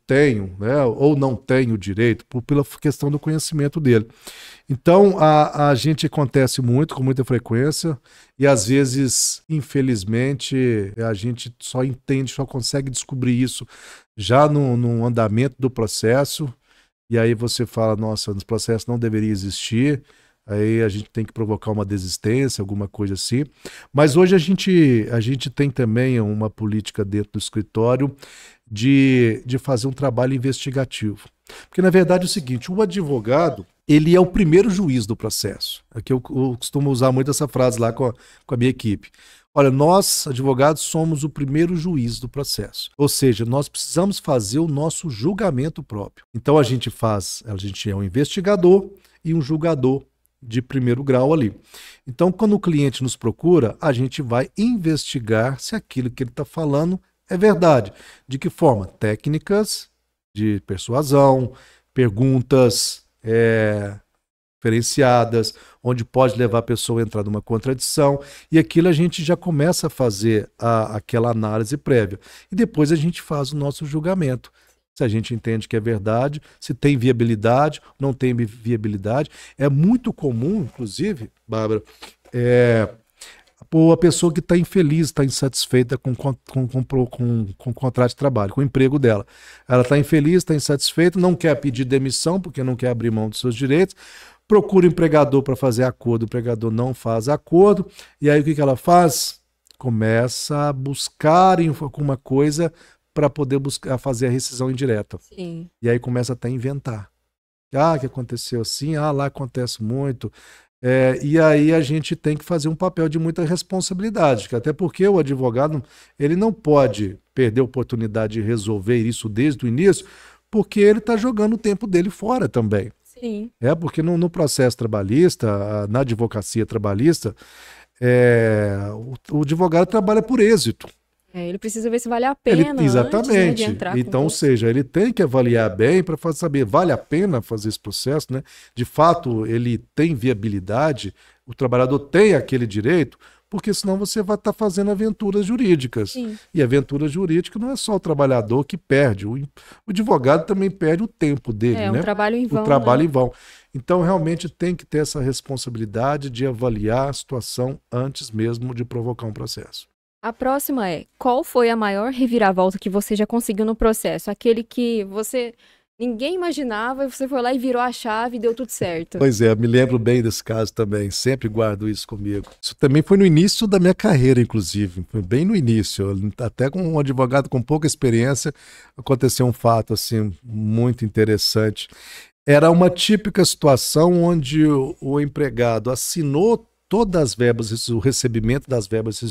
tenho, né, ou não tenho direito, pela questão do conhecimento dele. Então, a gente acontece muito, com muita frequência, e às vezes, infelizmente, a gente só consegue descobrir isso já no andamento do processo, e aí você fala, nossa, esse processo não deveria existir, aí a gente tem que provocar uma desistência, alguma coisa assim. Mas hoje a gente tem também uma política dentro do escritório de fazer um trabalho investigativo. Porque, na verdade, é o seguinte, o advogado, ele é o primeiro juiz do processo. Aqui eu costumo usar muito essa frase lá com a minha equipe. Olha, nós, advogados, somos o primeiro juiz do processo. Ou seja, nós precisamos fazer o nosso julgamento próprio. Então a gente é um investigador e um julgador de primeiro grau ali. Então, quando o cliente nos procura, a gente vai investigar se aquilo que ele está falando é verdade. De que forma? Técnicas de persuasão, perguntas, diferenciadas, onde pode levar a pessoa a entrar numa contradição, e aquilo a gente já começa a fazer aquela análise prévia. E depois a gente faz o nosso julgamento. Se a gente entende que é verdade, se tem viabilidade, não tem viabilidade. É muito comum, inclusive, Bárbara, a pessoa que está infeliz, está insatisfeita com o contrato de trabalho, com o emprego dela. Ela está infeliz, está insatisfeita, não quer pedir demissão, porque não quer abrir mão dos seus direitos, procura o empregador para fazer acordo, o empregador não faz acordo, e aí o que ela faz? Começa a buscar alguma coisa para poder fazer a rescisão indireta. Sim. E aí começa até a inventar. Que aconteceu assim, lá acontece muito. E aí a gente tem que fazer um papel de muita responsabilidade, até porque o advogado ele não pode perder a oportunidade de resolver isso desde o início, porque ele está jogando o tempo dele fora também. Sim. Porque no processo trabalhista, na advocacia trabalhista, o advogado trabalha por êxito. Ele precisa ver se vale a pena. Exatamente. Antes, né, de entrar então, ou seja, ele tem que avaliar bem para saber, vale a pena fazer esse processo, né? De fato, ele tem viabilidade, o trabalhador tem aquele direito, porque senão você vai estar fazendo aventuras jurídicas. Sim. E aventura jurídica não é só o trabalhador que perde, o advogado também perde o tempo dele, né? Um trabalho em vão. O trabalho em vão. Então, realmente tem que ter essa responsabilidade de avaliar a situação antes mesmo de provocar um processo. A próxima qual foi a maior reviravolta que você já conseguiu no processo? Aquele que ninguém imaginava, e você foi lá e virou a chave e deu tudo certo. Pois me lembro bem desse caso também, sempre guardo isso comigo. Isso também foi no início da minha carreira, inclusive, foi bem no início, até com um advogado com pouca experiência, aconteceu um fato assim muito interessante. Era uma típica situação onde o empregado assinou todas as verbas, o recebimento das verbas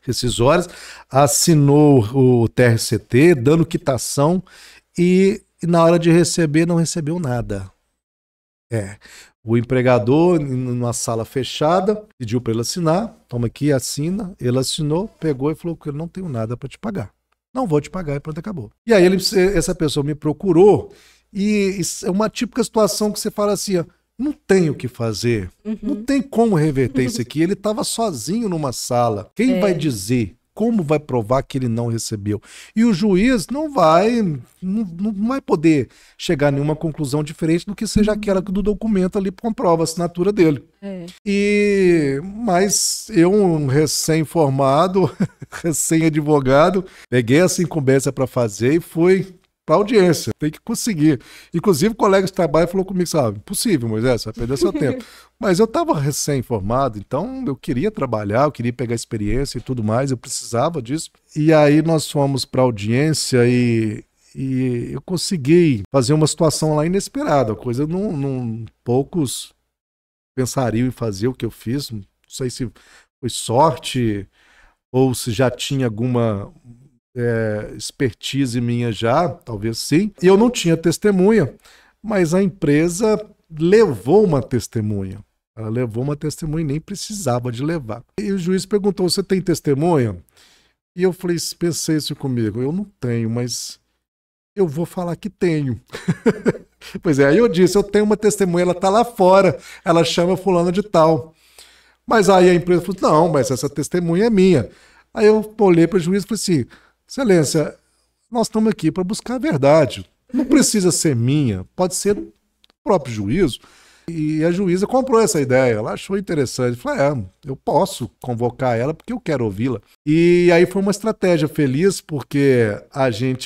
rescisórias, assinou o TRCT, dando quitação, e na hora de receber não recebeu nada. O empregador, numa sala fechada, pediu para ele assinar, toma aqui, assina, ele assinou, pegou e falou que eu não tenho nada para te pagar. Não vou te pagar e pronto, acabou. E aí essa pessoa me procurou, e é uma típica situação que você fala assim, não tem o que fazer, não tem como reverter isso aqui. Ele estava sozinho numa sala. Quem vai dizer? Como vai provar que ele não recebeu? E o juiz não vai poder chegar a nenhuma conclusão diferente do que seja aquela do documento ali comprova a assinatura dele. Mas eu, um recém-formado, recém-advogado, peguei essa incumbência para fazer e fui para audiência, tem que conseguir. Inclusive, o colega de trabalho falou comigo, sabe, impossível, Moisés, você vai perder seu tempo. Mas eu estava recém-formado, então eu queria trabalhar, eu queria pegar experiência e tudo mais, eu precisava disso. E aí nós fomos para audiência e eu consegui fazer uma situação lá inesperada, coisa poucos pensariam em fazer o que eu fiz, não sei se foi sorte ou se já tinha alguma expertise minha já, talvez sim. E eu não tinha testemunha, mas a empresa levou uma testemunha. Ela levou uma testemunha e nem precisava de levar. E o juiz perguntou, você tem testemunha? E eu falei, pensei isso comigo, eu não tenho, mas eu vou falar que tenho. Pois aí eu disse, eu tenho uma testemunha, ela está lá fora, ela chama fulano de tal. Mas aí a empresa falou, não, mas essa testemunha é minha. Aí eu olhei para o juiz e falei assim, Excelência, nós estamos aqui para buscar a verdade. Não precisa ser minha, pode ser do próprio juízo. E a juíza comprou essa ideia, ela achou interessante. Falei, eu posso convocar ela porque eu quero ouvi-la. E aí foi uma estratégia feliz, porque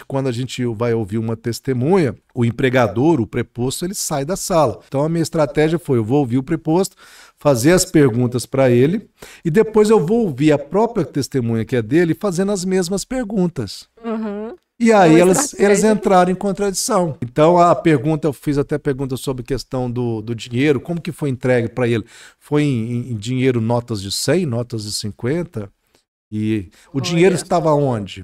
quando a gente vai ouvir uma testemunha, o empregador, o preposto, ele sai da sala. Então a minha estratégia foi, eu vou ouvir o preposto, fazer as perguntas para ele, e depois eu vou ouvir a própria testemunha, que é dele, fazendo as mesmas perguntas. E aí elas entraram em contradição. Então eu fiz até pergunta sobre questão do dinheiro, como que foi entregue para ele? Foi em dinheiro, notas de 100, notas de 50? E o dinheiro estava onde?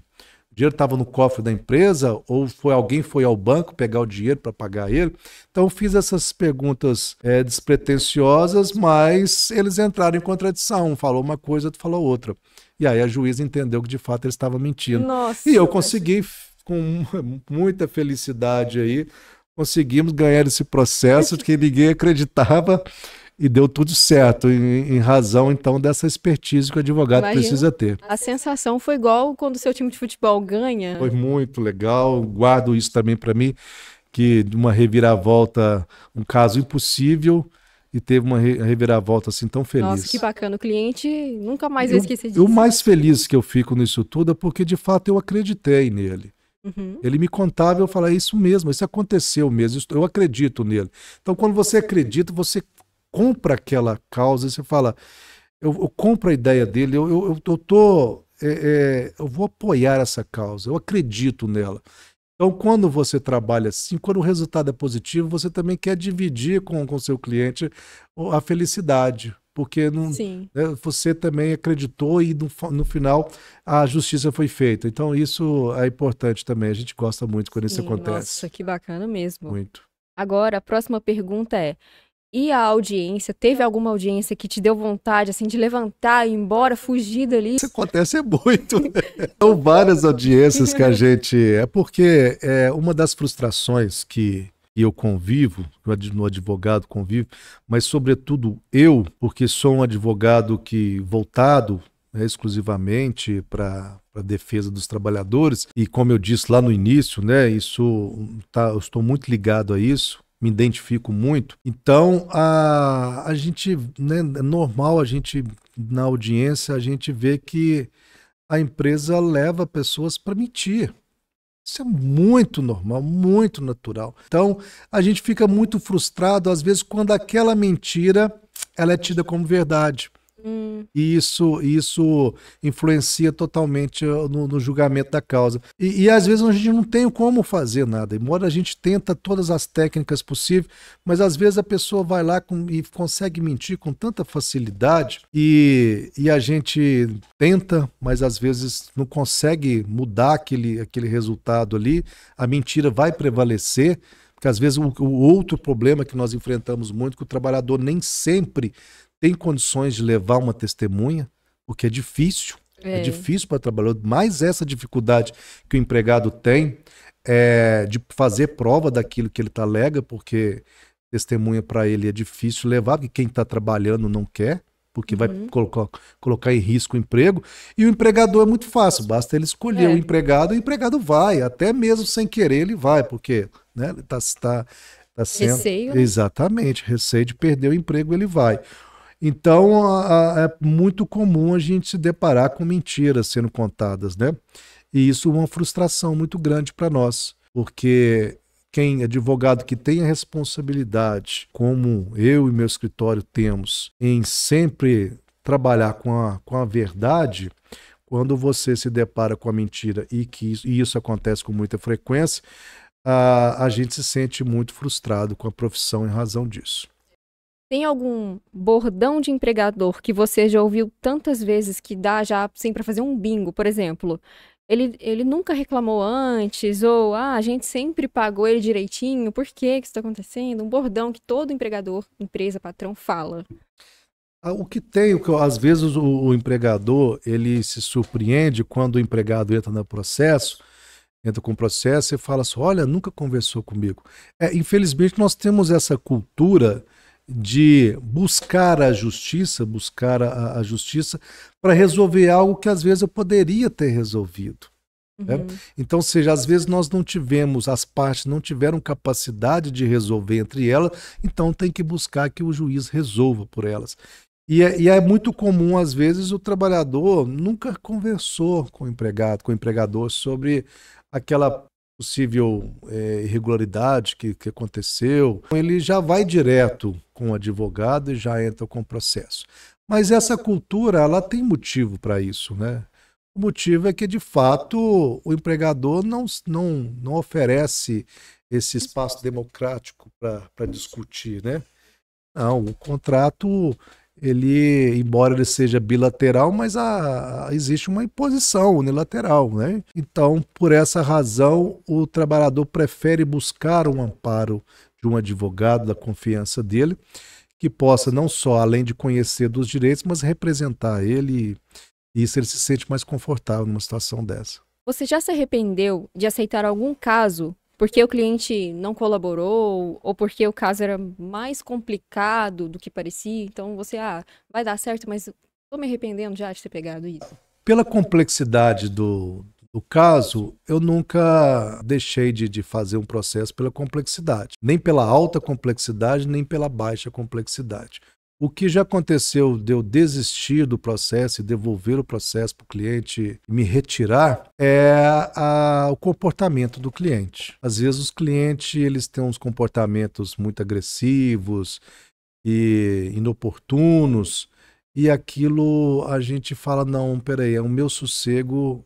O dinheiro estava no cofre da empresa ou alguém foi ao banco pegar o dinheiro para pagar ele? Então eu fiz essas perguntas despretensiosas, mas eles entraram em contradição. Um falou uma coisa, outro falou outra. E aí a juíza entendeu que de fato ele estava mentindo. Nossa, e eu consegui, com muita felicidade aí, conseguimos ganhar esse processo que ninguém acreditava e deu tudo certo, em razão, então, dessa expertise que o advogado precisa ter. A sensação foi igual quando o seu time de futebol ganha. Foi muito legal, guardo isso também para mim, que de uma reviravolta, um caso impossível, e teve uma reviravolta assim tão feliz. Nossa, que bacana. O cliente nunca mais vai esquecer disso. O mais feliz que eu fico nisso tudo é porque, de fato, eu acreditei nele. Uhum. Ele me contava e eu falava, é isso mesmo, isso aconteceu mesmo, eu acredito nele. Então, quando você acredita, você compra aquela causa, você fala, eu compro a ideia dele, eu vou apoiar essa causa, eu acredito nela. Então, quando você trabalha assim, quando o resultado é positivo, você também quer dividir com o seu cliente a felicidade, porque não, né, você também acreditou e no final a justiça foi feita. Então, isso é importante também, a gente gosta muito quando isso acontece. Nossa, que bacana mesmo. Muito. Agora, a próxima pergunta é, e a audiência? Teve alguma audiência que te deu vontade, assim, de levantar, ir embora, fugir dali? Isso acontece muito. São várias audiências que a gente... É porque uma das frustrações que eu convivo, no advogado convivo, mas sobretudo eu, porque sou um advogado que voltado exclusivamente para a defesa dos trabalhadores, e como eu disse lá no início, né, eu estou muito ligado a isso, me identifico muito. Então, a gente, né, é normal a gente, na audiência, a gente vê que a empresa leva pessoas para mentir. Isso é muito normal, muito natural. Então, a gente fica muito frustrado, às vezes, quando aquela mentira ela é tida como verdade. E isso influencia totalmente no julgamento da causa. E às vezes a gente não tem como fazer nada. Embora a gente tenta todas as técnicas possíveis, mas às vezes a pessoa vai lá e consegue mentir com tanta facilidade e a gente tenta, mas às vezes não consegue mudar aquele resultado ali. A mentira vai prevalecer. Porque às vezes o outro problema que nós enfrentamos muito é que o trabalhador nem sempre tem condições de levar uma testemunha, porque é difícil para o trabalhador, mais essa dificuldade que o empregado tem de fazer prova daquilo que ele alega, porque testemunha para ele é difícil levar, porque quem está trabalhando não quer, porque vai colocar em risco o emprego, e o empregador é muito fácil, basta ele escolher o empregado vai, até mesmo sem querer ele vai, porque né, ele está sendo... Receio. Exatamente, receio de perder o emprego, ele vai. Então, é muito comum a gente se deparar com mentiras sendo contadas, né? E isso é uma frustração muito grande para nós, porque quem advogado que tem a responsabilidade, como eu e meu escritório temos, em sempre trabalhar com a verdade, quando você se depara com a mentira e isso acontece com muita frequência, a gente se sente muito frustrado com a profissão em razão disso. Tem algum bordão de empregador que você já ouviu tantas vezes que dá já assim para fazer um bingo, por exemplo? Ele nunca reclamou antes, ou a gente sempre pagou ele direitinho, por que isso está acontecendo? Um bordão que todo empregador, empresa, patrão fala. O que tem, às vezes o empregador ele se surpreende quando o empregado entra no processo, entra com o processo e fala assim, olha, nunca conversou comigo. Infelizmente nós temos essa cultura de buscar a justiça para resolver algo que às vezes eu poderia ter resolvido. Né? Então, ou seja, às vezes nós não tivemos, as partes não tiveram capacidade de resolver entre elas, então tem que buscar que o juiz resolva por elas. E é muito comum, às vezes, o trabalhador nunca conversou com o empregador sobre aquela possível irregularidade que aconteceu. Ele já vai direto com o advogado e já entra com o processo. Mas essa cultura, ela tem motivo para isso, né? O motivo é que, de fato, o empregador não oferece esse espaço democrático para discutir, né? Não, o contrato... embora ele seja bilateral, mas existe uma imposição unilateral, né? Então, por essa razão, o trabalhador prefere buscar um amparo de um advogado da confiança dele, que possa não só, além de conhecer dos direitos, mas representar ele, e isso ele se sente mais confortável numa situação dessa. Você já se arrependeu de aceitar algum caso porque o cliente não colaborou ou porque o caso era mais complicado do que parecia. Então você, vai dar certo, mas tô me arrependendo já de ter pegado isso. Pela complexidade do caso, eu nunca deixei de fazer um processo pela complexidade. Nem pela alta complexidade, nem pela baixa complexidade. O que já aconteceu de eu desistir do processo e devolver o processo para o cliente e me retirar é o comportamento do cliente. Às vezes os clientes eles têm uns comportamentos muito agressivos e inoportunos, e aquilo a gente fala, não, peraí, o meu sossego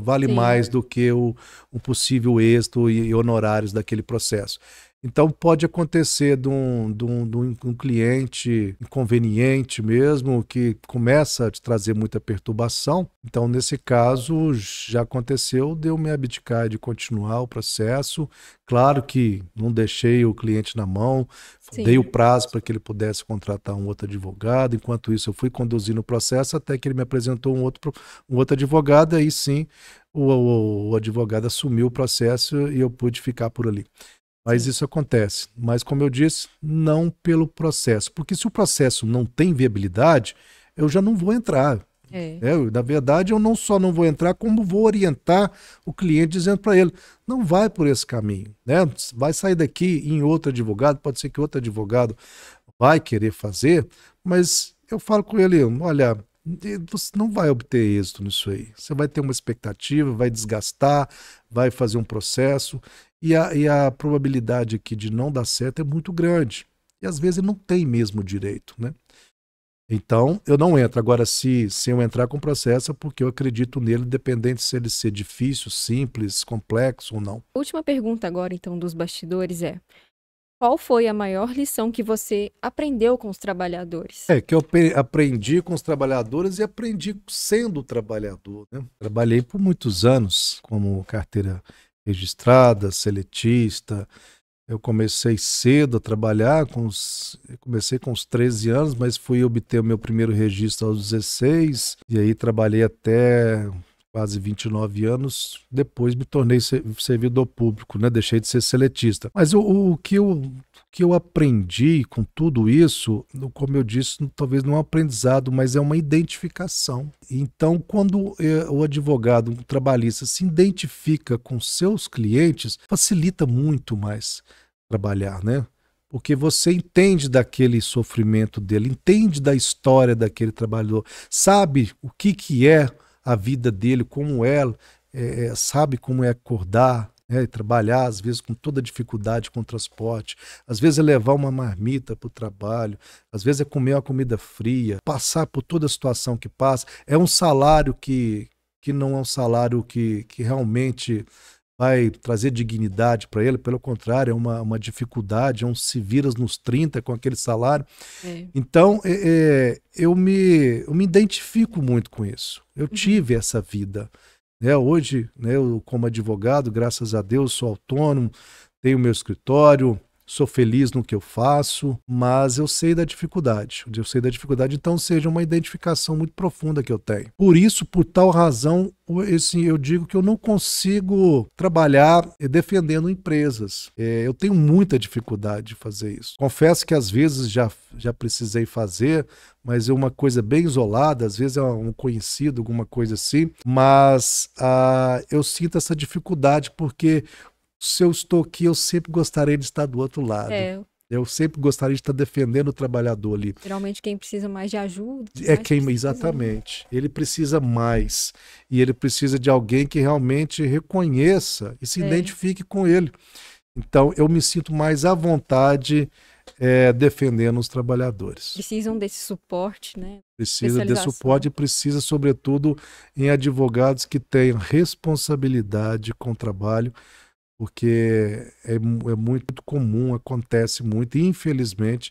vale Sim. mais do que o possível êxito e honorários daquele processo. Então pode acontecer de um cliente inconveniente mesmo, que começa a te trazer muita perturbação. Então, nesse caso, já aconteceu de eu me abdicar de continuar o processo. Claro que não deixei o cliente na mão, dei o prazo para que ele pudesse contratar um outro advogado. Enquanto isso, eu fui conduzindo o processo até que ele me apresentou um outro advogado. Aí sim, o advogado assumiu o processo e eu pude ficar por ali. Mas isso acontece. Mas, como eu disse, não pelo processo. Porque se o processo não tem viabilidade, eu já não vou entrar. Na verdade, eu não só não vou entrar, como vou orientar o cliente dizendo para ele, não vai por esse caminho, né? Vai sair daqui em outro advogado, pode ser que outro advogado vai querer fazer, mas eu falo com ele, olha, você não vai obter êxito nisso aí. Você vai ter uma expectativa, vai desgastar, vai fazer um processo, e a probabilidade aqui de não dar certo é muito grande. E às vezes ele não tem mesmo direito, né? Então, eu não entro. Agora, se eu entrar com o processo, é porque eu acredito nele, independente se ele ser difícil, simples, complexo ou não. Última pergunta agora, então, dos bastidores é: qual foi a maior lição que você aprendeu com os trabalhadores? Que eu aprendi com os trabalhadores e aprendi sendo trabalhador, né? Trabalhei por muitos anos como carteira registrada, seletista. Eu comecei cedo a trabalhar, comecei com uns 13 anos, mas fui obter o meu primeiro registro aos 16, e aí trabalhei até quase 29 anos, depois me tornei servidor público, né? Deixei de ser seletista. Mas o que eu aprendi com tudo isso, como eu disse, talvez não é um aprendizado, mas é uma identificação. Então, quando o advogado, o trabalhista, se identifica com seus clientes, facilita muito mais trabalhar, né? Porque você entende daquele sofrimento dele, entende da história daquele trabalhador, sabe o que é a vida dele, como sabe como é acordar, trabalhar, às vezes com toda dificuldade com o transporte, às vezes é levar uma marmita para o trabalho, às vezes é comer uma comida fria, passar por toda a situação que passa. É um salário que não é um salário que realmente vai trazer dignidade para ele, pelo contrário, é uma dificuldade, é um se viras nos 30 com aquele salário. Então, eu me identifico muito com isso. Eu tive essa vida. Hoje, eu como advogado, graças a Deus, sou autônomo, tenho meu escritório, sou feliz no que eu faço, mas eu sei da dificuldade. Então seja uma identificação muito profunda que eu tenho. Por isso, por tal razão, eu digo que eu não consigo trabalhar defendendo empresas. Eu tenho muita dificuldade de fazer isso. Confesso que às vezes já precisei fazer, mas é uma coisa bem isolada, às vezes é um conhecido, alguma coisa assim, mas eu sinto essa dificuldade porque se eu estou aqui, eu sempre gostaria de estar do outro lado. Eu sempre gostaria de estar defendendo o trabalhador ali. Geralmente quem precisa mais de ajuda. Exatamente. Ele precisa mais. E ele precisa de alguém que realmente reconheça e se identifique com ele. Então, eu me sinto mais à vontade defendendo os trabalhadores. Precisam desse suporte, né? Precisa desse suporte e precisa, sobretudo, em advogados que tenham responsabilidade com o trabalho, porque é muito comum, acontece muito, e infelizmente,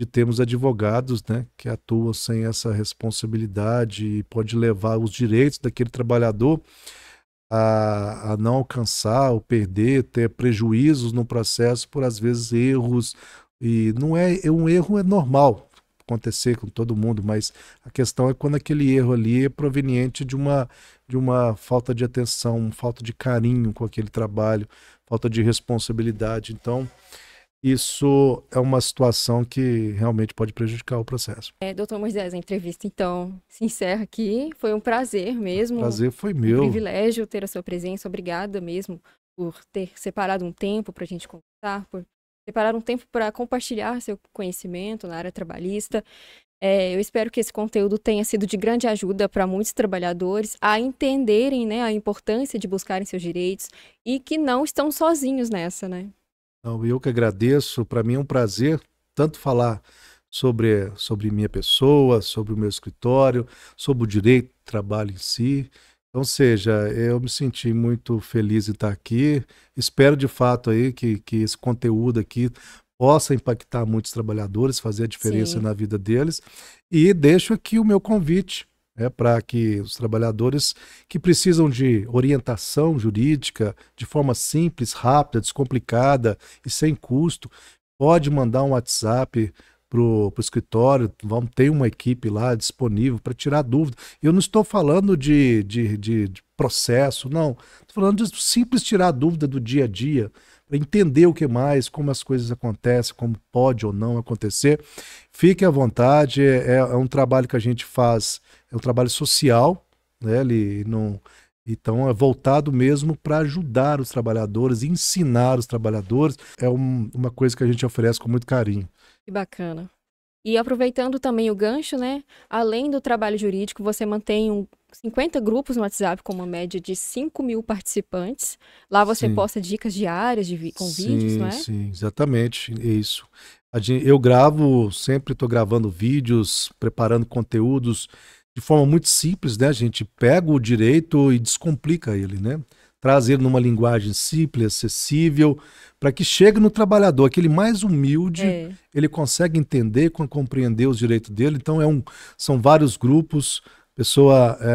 de termos advogados, né, que atuam sem essa responsabilidade e pode levar os direitos daquele trabalhador a não alcançar ou perder, ter prejuízos no processo por, às vezes, erros. E não é um erro, é normal. acontecer com todo mundo, mas a questão é quando aquele erro ali é proveniente de uma falta de atenção, falta de carinho com aquele trabalho, falta de responsabilidade. Então, isso é uma situação que realmente pode prejudicar o processo. Doutor Moisés, a entrevista então se encerra aqui. Foi um prazer mesmo. O prazer foi Um meu. privilégio ter a sua presença. Obrigada mesmo por ter separado um tempo para a gente conversar, por separar um tempo para compartilhar seu conhecimento na área trabalhista. Eu espero que esse conteúdo tenha sido de grande ajuda para muitos trabalhadores a entenderem, né, a importância de buscarem seus direitos e que não estão sozinhos nessa, né? Então, eu que agradeço, para mim é um prazer tanto falar sobre minha pessoa, sobre o meu escritório, sobre o direito do trabalho em si. Então, seja, eu me senti muito feliz em estar aqui. Espero de fato aí que esse conteúdo aqui possa impactar muitos trabalhadores, fazer a diferença Sim. na vida deles. E deixo aqui o meu convite, para que os trabalhadores que precisam de orientação jurídica de forma simples, rápida, descomplicada e sem custo, pode mandar um WhatsApp para o escritório, ter uma equipe lá disponível para tirar dúvida. Eu não estou falando de processo, não. Estou falando de simples tirar dúvida do dia a dia, para entender o que mais, como as coisas acontecem, como pode ou não acontecer. Fique à vontade, é um trabalho que a gente faz, é um trabalho social, né? Então é voltado mesmo para ajudar os trabalhadores, ensinar os trabalhadores. É uma coisa que a gente oferece com muito carinho. Que bacana. E aproveitando também o gancho, né? Além do trabalho jurídico, você mantém 50 grupos no WhatsApp com uma média de 5.000 participantes. Lá você Sim. posta dicas diárias com vídeos, não é? Sim, exatamente, é isso. Eu gravo, sempre estou gravando vídeos, preparando conteúdos de forma muito simples, né? A gente pega o direito e descomplica ele, né? Traz ele numa linguagem simples, acessível, para que chegue no trabalhador, aquele mais humilde, ele consegue entender, compreender os direitos dele. Então são vários grupos,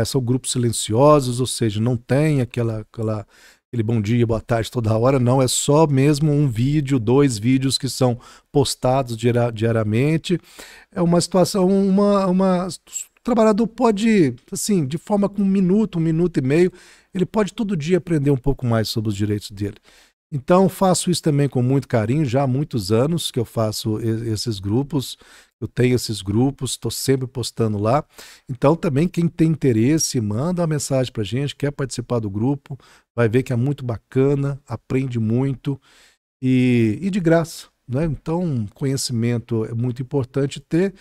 são grupos silenciosos, ou seja, não tem aquele bom dia, boa tarde toda hora, não, é só mesmo um vídeo, 2 vídeos que são postados diariamente. É uma situação, o trabalhador pode, assim, de forma com 1 minuto e meio, ele pode todo dia aprender um pouco mais sobre os direitos dele. Então, faço isso também com muito carinho, já há muitos anos que eu faço esses grupos, eu tenho esses grupos, estou sempre postando lá. Então, também, quem tem interesse, manda uma mensagem para a gente, quer participar do grupo, vai ver que é muito bacana, aprende muito e de graça, né? Então, conhecimento é muito importante ter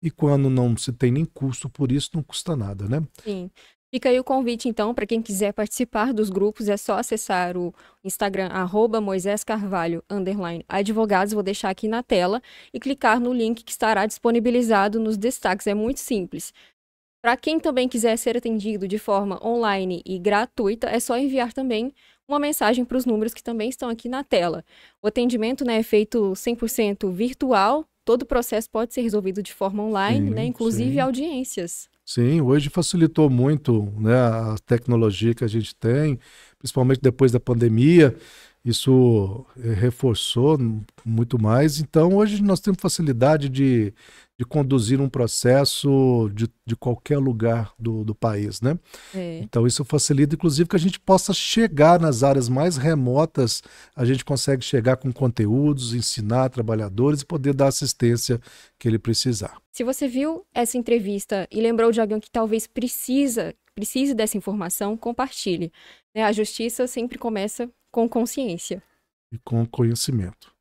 e quando não se tem nem custo por isso, não custa nada, né? Sim. Fica aí o convite, então, para quem quiser participar dos grupos, é só acessar o Instagram, @moisescarvalho_advogados, vou deixar aqui na tela, e clicar no link que estará disponibilizado nos destaques. É muito simples. Para quem também quiser ser atendido de forma online e gratuita, é só enviar também uma mensagem para os números que também estão aqui na tela. O atendimento, né, é feito 100% virtual, todo o processo pode ser resolvido de forma online, Sim, né, inclusive sim. audiências. Sim, hoje facilitou muito, né, a tecnologia que a gente tem, principalmente depois da pandemia, isso reforçou muito mais. Então, hoje nós temos facilidade de conduzir um processo de qualquer lugar do país, né? Então, isso facilita, inclusive, que a gente possa chegar nas áreas mais remotas, a gente consegue chegar com conteúdos, ensinar trabalhadores e poder dar assistência que ele precisar. Se você viu essa entrevista e lembrou de alguém que talvez precise dessa informação, compartilhe. A justiça sempre começa com consciência. E com conhecimento.